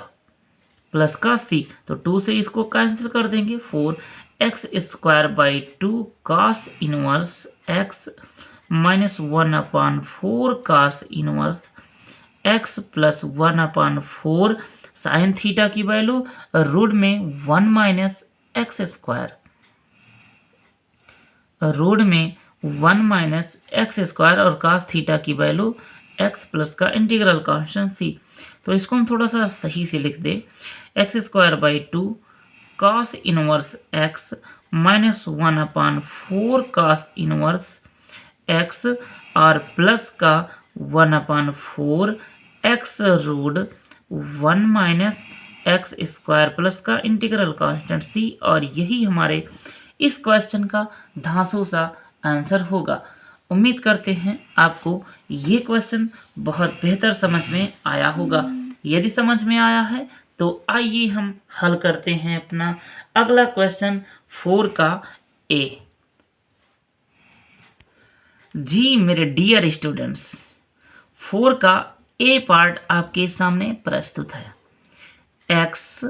plus का c, तो 2 से इसको कैंसिल कर देंगे, 4x²/2 cos inverse x minus 1/4 cos inverse x plus 1/4 sine theta की वैल्यू रूट में 1 माइनस एक्स स्क्वायर, रूट में 1 माइनस एक्स स्क्वायर, और cos थीटा की वैल्यू x प्लस का इंटीग्रल कांस्टेंट c। तो इसको हम थोड़ा सा सही से लिख दें, x²/2 cos inverse x minus 1/4 cos inverse x और प्लस का 1/4 x root 1 minus x square plus का इंटीग्रल कांस्टेंट c, और यही हमारे इस क्वेश्चन का धांसू सा आंसर होगा। उम्मीद करते हैं आपको ये क्वेश्चन बहुत बेहतर समझ में आया होगा। यदि समझ में आया है तो आइए हम हल करते हैं अपना अगला क्वेश्चन 4 का ए। जी मेरे डियर स्टूडेंट्स, 4 का ए पार्ट आपके सामने प्रस्तुत है। x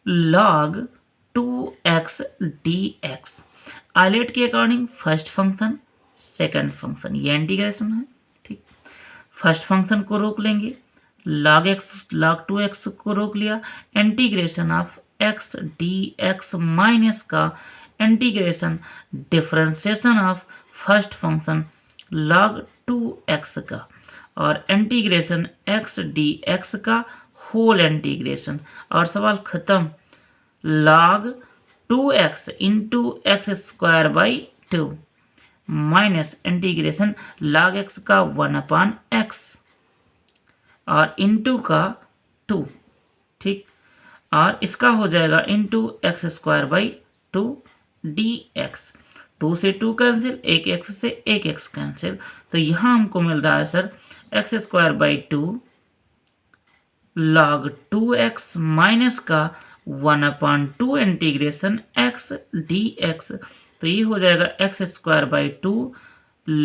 log 2x dx, ILATE के according first function second function, ये इंटीग्रेशन है। ठीक, फर्स्ट फंक्शन को रोक लेंगे, log x log 2x को रोक लिया, integration of x dx minus का integration differentiation of first function log 2x का, और इंटीग्रेशन x dx का होल इंटीग्रेशन, और सवाल खत्म। log 2x into x²/2 minus integration log x का 1/x और इंटू का 2। ठीक, और इसका हो जाएगा इंटू x²/2 डी एक्स। 2 से 2 कैंसिल, एक एक्स से एक एक्स कैंसिल, तो यहाँ हमको मिल रहा है sir x square by 2 log 2x minus का 1/2 इंटीग्रेशन x dx। तो ये हो जाएगा x square by 2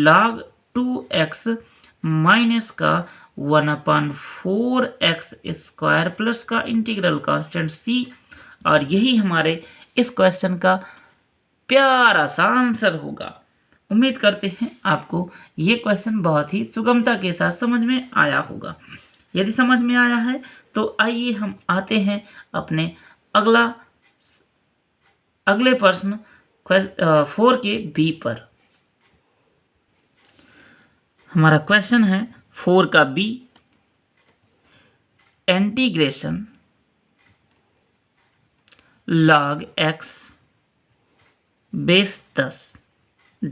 log 2x minus का 1/4 एक्स स्क्वायर प्लस का इंटीग्रल कांस्टेंट c। और यही हमारे इस क्वेश्चन का प्यारा सा आंसर होगा। उम्मीद करते हैं आपको ये क्वेश्चन बहुत ही सुगमता के साथ समझ में आया होगा। यदि समझ में आया है तो आइए हम आते हैं अपने अगले प्रश्न 4 के बी पर। हमारा क्वेश्चन है 4 का B, integration log x base 10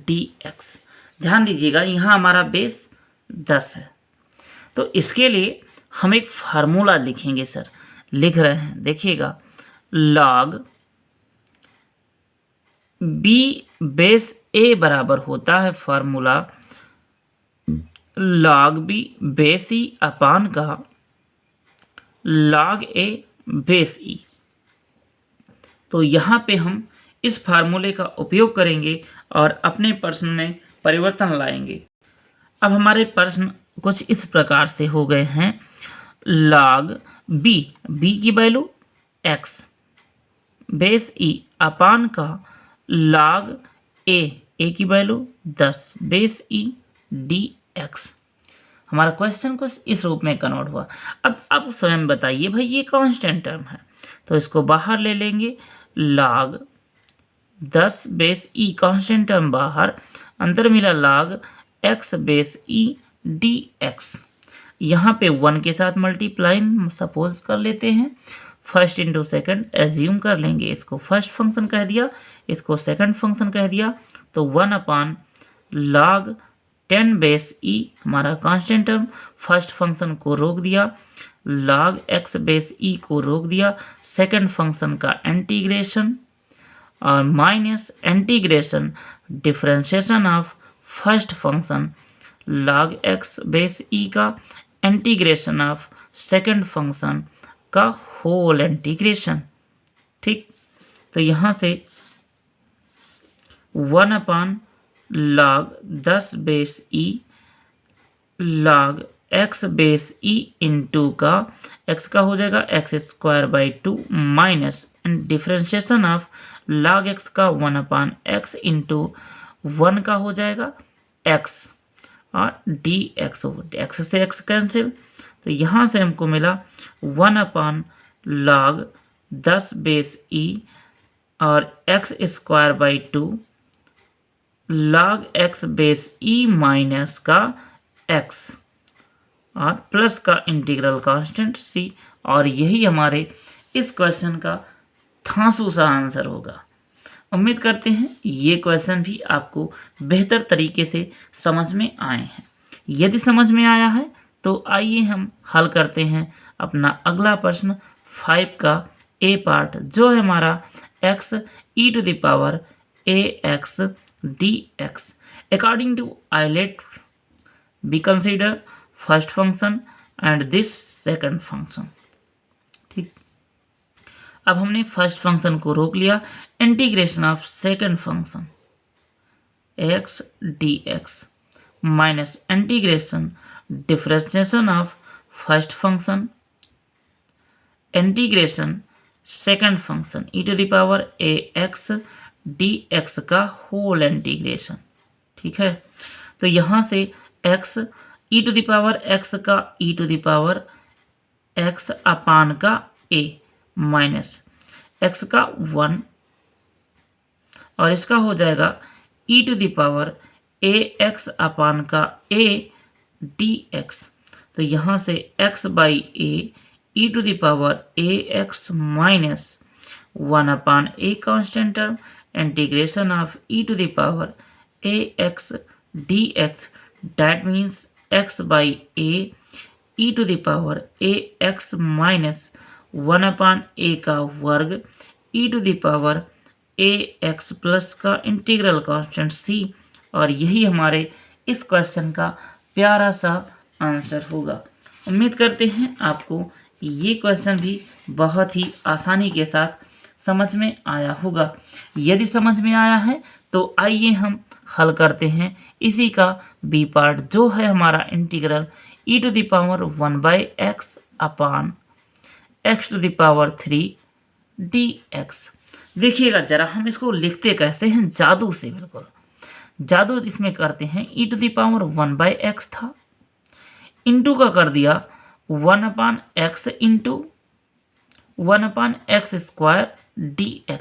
dx। ध्यान दीजिएगा यहाँ हमारा बेस 10 है, तो इसके लिए हम एक फार्मूला लिखेंगे सर। लिख रहे हैं, देखिएगा log b बेस a बराबर होता है formula log b base e अपान का log a बेस e। तो यहाँ पे हम इस फार्मूले का उपयोग करेंगे और अपने प्रश्न में परिवर्तन लाएंगे। अब हमारे प्रश्न कुछ इस प्रकार से हो गए हैं। log b की वैल्यू x बेस e अपान का log a की वैल्यू 10 बेस e dx। हमारा क्वेश्चन कुछ इस रूप में कन्वर्ट हुआ। अब स्वयं बताइए भाई, ये कांस्टेंट टर्म है तो इसको बाहर ले लेंगे। log 10 base e constant term बाहर, अंदर मिला log x base e dx। यहाँ पे 1 के साथ मल्टीप्लाई सपोज कर लेते हैं, फर्स्ट इंटू सेकेंड एज्यूम कर लेंगे। इसको फर्स्ट फंक्शन कह दिया, इसको सेकंड फंक्शन कह दिया, तो 1 log 10 बेस e हमारा कांस्टेंट टर्म, फर्स्ट फंक्शन को रोक दिया, log x बेस e को रोक दिया, सेकंड फंक्शन का इंटीग्रेशन और minus integration differentiation of first function log x base e का इंटीग्रेशन ऑफ सेकंड फंक्शन का होल इंटीग्रेशन। ठीक, तो यहाँ से 1 log 10 base e log x base e into का x का हो जाएगा x square by 2 minus differentiation of log x का 1/x इंटू 1 का हो जाएगा x और dx x से x कैंसिल, तो यहाँ से हमको मिला 1 log 10 बेस e और x square by 2 log x base e minus का x और प्लस का इंटीग्रल कांस्टेंट c। और यही हमारे इस क्वेश्चन का थांसू सा आंसर होगा। उम्मीद करते हैं ये क्वेश्चन भी आपको बेहतर तरीके से समझ में आए हैं। यदि समझ में आया है तो आइए हम हल करते हैं अपना अगला प्रश्न 5 का ए पार्ट, जो है हमारा x e⁴ ax dx। According to ILATE we consider first function and this second function। ठीक, अब हमने फर्स्ट फंक्शन को रोक लिया, integration of second function x dx minus integration differentiation of first function integration second function e⁴ ax dx का whole integration. ठीक है, तो यहाँ से x e⁴x का e⁴x अपान का a माइनस x का 1 और इसका हो जाएगा e⁴ax अपान का a dx। तो यहाँ से x by a e⁴ax minus 1/a constant term integration of e⁴ax dx, that means x by a e⁴ax minus 1/a का वर्ग e⁴ax ए एक्स प्लस का इंटीग्रल कांस्टेंट सी, और यही हमारे इस क्वेश्चन का प्यारा सा आंसर होगा। उम्मीद करते हैं आपको ये क्वेश्चन भी बहुत ही आसानी के साथ समझ में आया होगा। यदि समझ में आया है तो आइए हम हल करते हैं इसी का बी पार्ट, जो है हमारा इंटीग्रल e⁻1/x अपान x⁻3 dx। देखिएगा जरा, हम इसको लिखते कैसे हैं, जादू से, बिल्कुल जादू इसमें करते हैं। e⁻1/x था, इंटू का कर दिया 1/x इंटू 1/x² dx,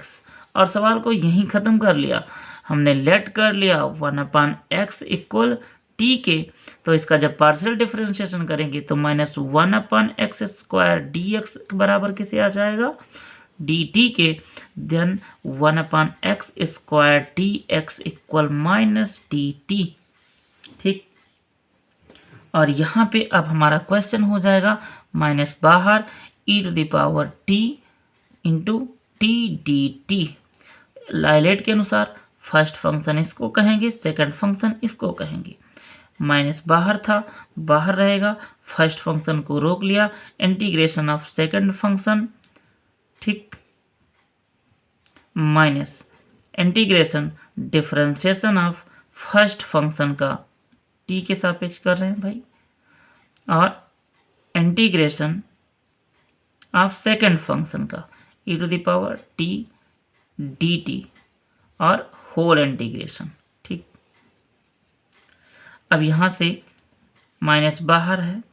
और सवाल को यहीं ख़त्म कर लिया। हमने लेट कर लिया 1/x इक्वल t के, तो इसका जब पार्शियल डिफरेंशिएशन करेंगे तो -1/x² dx बराबर किसे आ जाएगा, dt के, then 1/x² dx equal -dt। ठीक, और यहाँ पे अब हमारा क्वेश्चन हो जाएगा माइनस बाहर e⁻t into t d t. ILATE के अनुसार फर्स्ट फंक्शन इसको कहेंगे, सेकंड फंक्शन इसको कहेंगे। माइनस बाहर था, बाहर रहेगा, फर्स्ट फंक्शन को रोक लिया, इंटीग्रेशन ऑफ सेकंड फंक्शन, ठीक, minus integration differentiation of first function का टी के सापेक्ष कर रहे हैं भाई, और इंटीग्रेशन ऑफ सेकंड फंक्शन का e⁻t dt और होल इंटीग्रेशन। ठीक, अब यहाँ से माइनस बाहर है,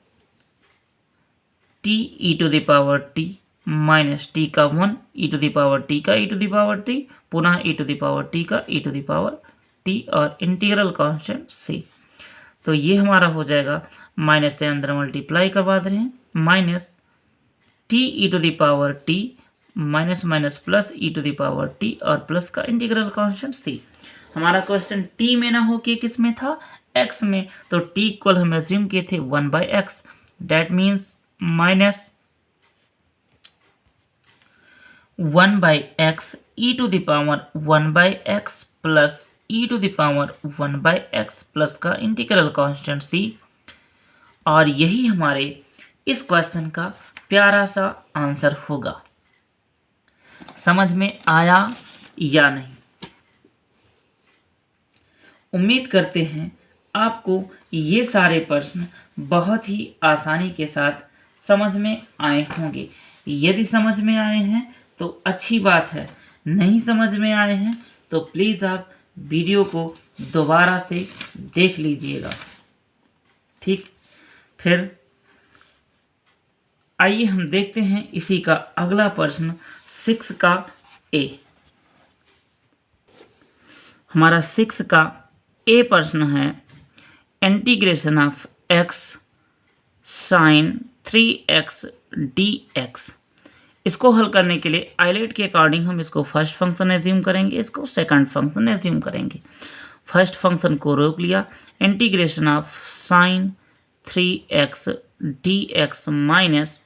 t e⁻t माइनस टी का 1 e⁻t का e⁻t पुनः e⁻t का e⁻t और इंटीग्रल कांस्टेंट c। तो ये हमारा हो जाएगा, माइनस से अंदर मल्टीप्लाई करवा दे रहे हैं, minus t e⁻t minus minus plus e⁻t और प्लस का इंटीग्रल कांस्टेंट c। हमारा क्वेश्चन t में ना हो कि किस में था, x में, तो t इक्वल हम एज्यूम किए थे 1/x, that means minus 1/x e⁻1/x plus e⁻1/x plus का इंटीग्रल कांस्टेंट c। और यही हमारे इस क्वेश्चन का प्यारा सा आंसर होगा। समझ में आया या नहीं? उम्मीद करते हैं आपको ये सारे प्रश्न बहुत ही आसानी के साथ समझ में आए होंगे। यदि समझ में आए हैं तो अच्छी बात है, नहीं समझ में आए हैं तो प्लीज़ आप वीडियो को दोबारा से देख लीजिएगा। ठीक, फिर आइए हम देखते हैं इसी का अगला प्रश्न 6 का ए। हमारा 6 का ए प्रश्न है integration of x sin 3x dx। इसको हल करने के लिए आइलेट के अकॉर्डिंग हम इसको फर्स्ट फंक्शन एज्यूम करेंगे, इसको सेकंड फंक्शन एज्यूम करेंगे। फर्स्ट फंक्शन को रोक लिया, integration of sin 3x dx minus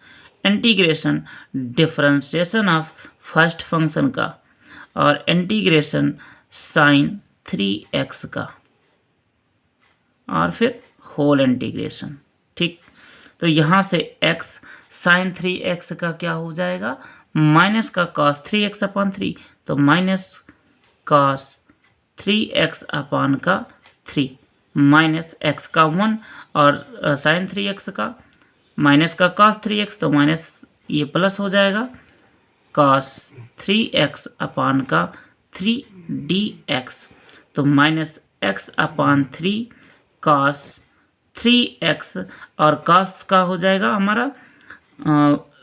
integration differentiation of first function का और इंटीग्रेशन sin 3x का और फिर होल इंटीग्रेशन। ठीक, तो यहाँ से x sin 3x का क्या हो जाएगा, माइनस का cos 3x अपान 3, तो माइनस cos 3x अपान का 3 माइनस x का 1 और sin 3x का माइनस का cos 3x, तो माइनस ये प्लस हो जाएगा cos 3x अपान का 3 dx, तो माइनस x अपान 3 cos 3x और cos का हो जाएगा हमारा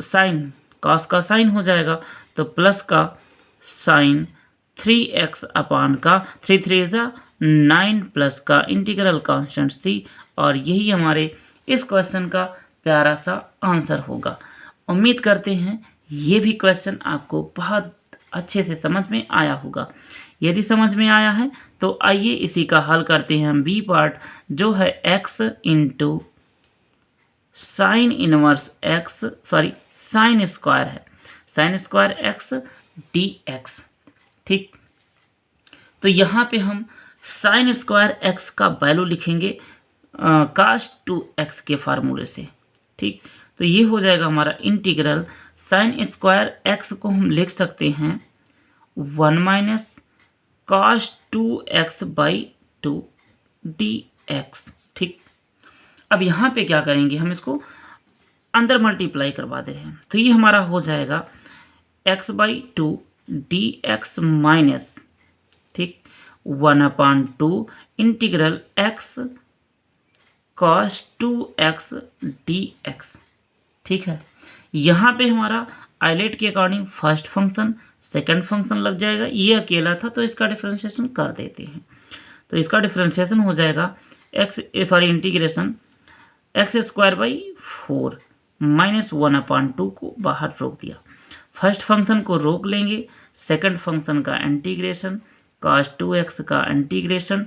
साइन, cos का साइन हो जाएगा, तो प्लस का साइन 3x अपान का 3 3 9 प्लस का इंटीग्रल कांस्टेंट c। और यही हमारे इस क्वेश्चन का प्यारा सा आंसर होगा। उम्मीद करते हैं ये भी क्वेश्चन आपको बहुत अच्छे से समझ में आया होगा। यदि समझ में आया है तो आइए इसी का हल करते हैं हम बी पार्ट, जो है x into sine inverse x, sine square है, साइन स्क्वायर x dx। ठीक, तो यहाँ पे हम साइन स्क्वायर एक्स का वैल्यू लिखेंगे कास 2x के फार्मूले से। ठीक, तो ये हो जाएगा हमारा इंटीग्रल साइन स्क्वायर एक्स को हम लिख सकते हैं 1 minus cos 2x by 2 dx। ठीक, अब यहाँ पे क्या करेंगे, हम इसको अंदर मल्टीप्लाई करवा दे रहे हैं, तो ये हमारा हो जाएगा x बाई 2 dx माइनस, ठीक, 1/2 integral x cos 2x dx। ठीक है, यहाँ पे हमारा आइलेट के according first function second function लग जाएगा, ये अकेला था तो इसका डिफरेंशिएशन कर देते हैं। तो इसका डिफरेंशिएशन हो जाएगा integration x square by 4 minus 1/2 को बाहर रोक दिया। फर्स्ट फंक्शन को रोक लेंगे, सेकंड फंक्शन का इंटीग्रेशन cos 2x का इंटीग्रेशन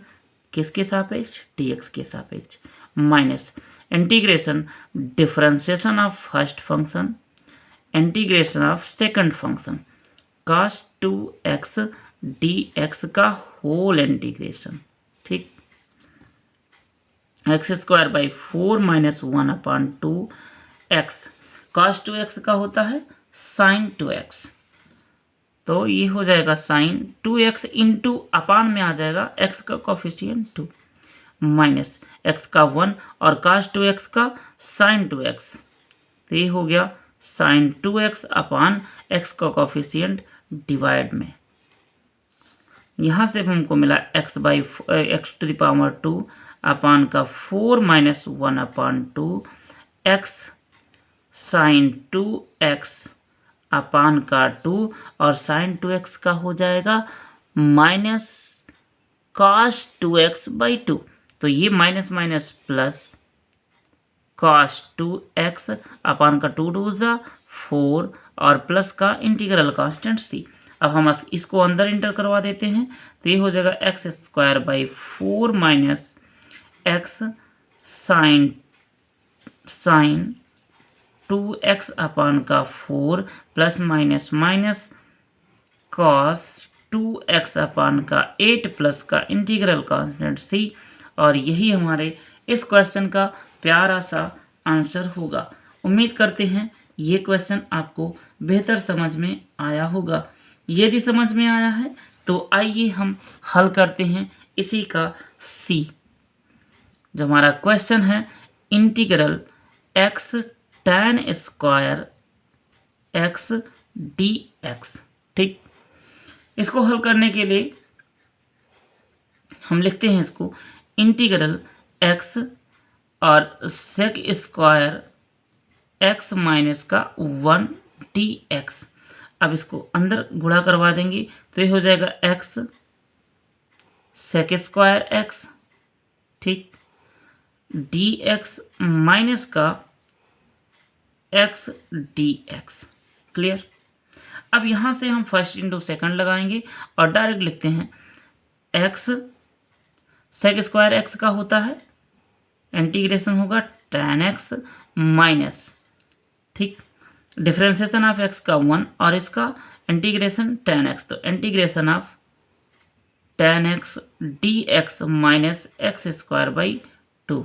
किसके सापेक्ष, dx के सापेक्ष, minus integration differentiation of first function integration of second function cos 2x dx का होल इंटीग्रेशन। ठीक, x square by 4 minus 1/2 x cos 2x का होता है साइन 2x, तो ये हो जाएगा साइन 2x इंटू अपान में आ जाएगा x का कोफिशिएंट 2 माइनस x का 1 और cos 2x का साइन 2x, तो ये हो गया साइन 2x अपान x का कोफिशिएंट डिवाइड में। यहाँ से हमको मिला x by x to the power 2 upon का 4 minus 1/2 x sine 2x upon का 2 और साइन 2x का हो जाएगा माइनस cos 2x बाई 2, तो ये minus minus plus cos 2x upon का 2 2 जा 4 और प्लस का इंटीग्रल कांस्टेंट c। अब हम इसको अंदर इंटर करवा देते हैं, तो ये हो जाएगा x square by 4 minus x sine 2x upon का 4 plus minus minus cos 2x upon का 8 प्लस का इंटीग्रल कांस्टेंट c। और यही हमारे इस क्वेश्चन का प्यारा सा आंसर होगा। उम्मीद करते हैं ये क्वेश्चन आपको बेहतर समझ में आया होगा। यदि समझ में आया है तो आइए हम हल करते हैं इसी का सी। जो हमारा क्वेश्चन है integral x tan square x dx। ठीक, इसको हल करने के लिए हम लिखते हैं इसको इंटीग्रल x और sec स्क्वायर x माइनस का 1 dx। अब इसको अंदर गुणा करवा देंगे, तो ये हो जाएगा x sec स्क्वायर x, ठीक, dx माइनस का x dx। क्लियर। अब यहाँ से हम फर्स्ट इंटू सेकंड लगाएंगे और डायरेक्ट लिखते हैं x sec स्क्वायर x का होता है इंटीग्रेशन होगा tan x माइनस, ठीक, डिफरेंशिएशन ऑफ x का 1 और इसका इंटीग्रेशन tan x, तो integration of tan x dx minus x square by 2,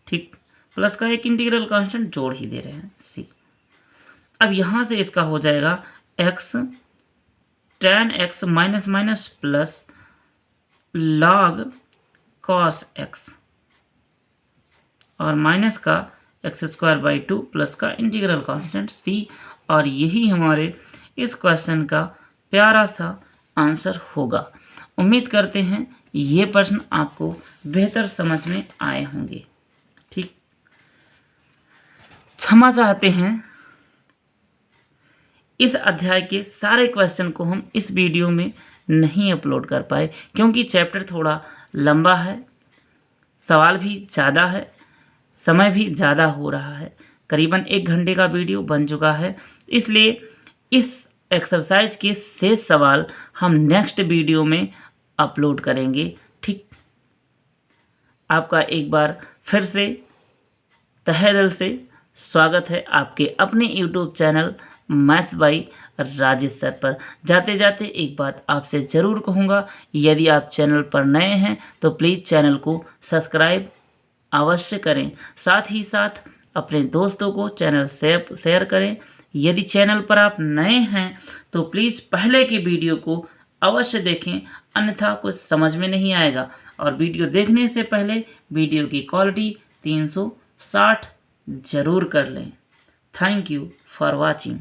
ठीक, प्लस का एक इंटीग्रल कांस्टेंट जोड़ ही दे रहे हैं c। अब यहाँ से इसका हो जाएगा x tan x minus minus plus log cos x और माइनस का एक्स स्क्वायर बाई 2 प्लस का इंटीग्रल कांस्टेंट c। और यही हमारे इस क्वेश्चन का प्यारा सा आंसर होगा। उम्मीद करते हैं ये प्रश्न आपको बेहतर समझ में आए होंगे। ठीक, क्षमा चाहते हैं, इस अध्याय के सारे क्वेश्चन को हम इस वीडियो में नहीं अपलोड कर पाए क्योंकि चैप्टर थोड़ा लंबा है, सवाल भी ज़्यादा है, समय भी ज़्यादा हो रहा है, करीबन 1 घंटे का वीडियो बन चुका है। इसलिए इस एक्सरसाइज के शेष सवाल हम नेक्स्ट वीडियो में अपलोड करेंगे। ठीक, आपका एक बार फिर से तहे दिल से स्वागत है आपके अपने YouTube channel maths by Rajesh sir पर। जाते जाते एक बात आपसे ज़रूर कहूँगा, यदि आप चैनल पर नए हैं तो प्लीज़ चैनल को सब्सक्राइब अवश्य करें। साथ ही साथ अपने दोस्तों को चैनल शेयर करें। यदि चैनल पर आप नए हैं तो प्लीज़ पहले की वीडियो को अवश्य देखें, अन्यथा कुछ समझ में नहीं आएगा। और वीडियो देखने से पहले वीडियो की क्वालिटी 360 ज़रूर कर लें। Thank you for watching.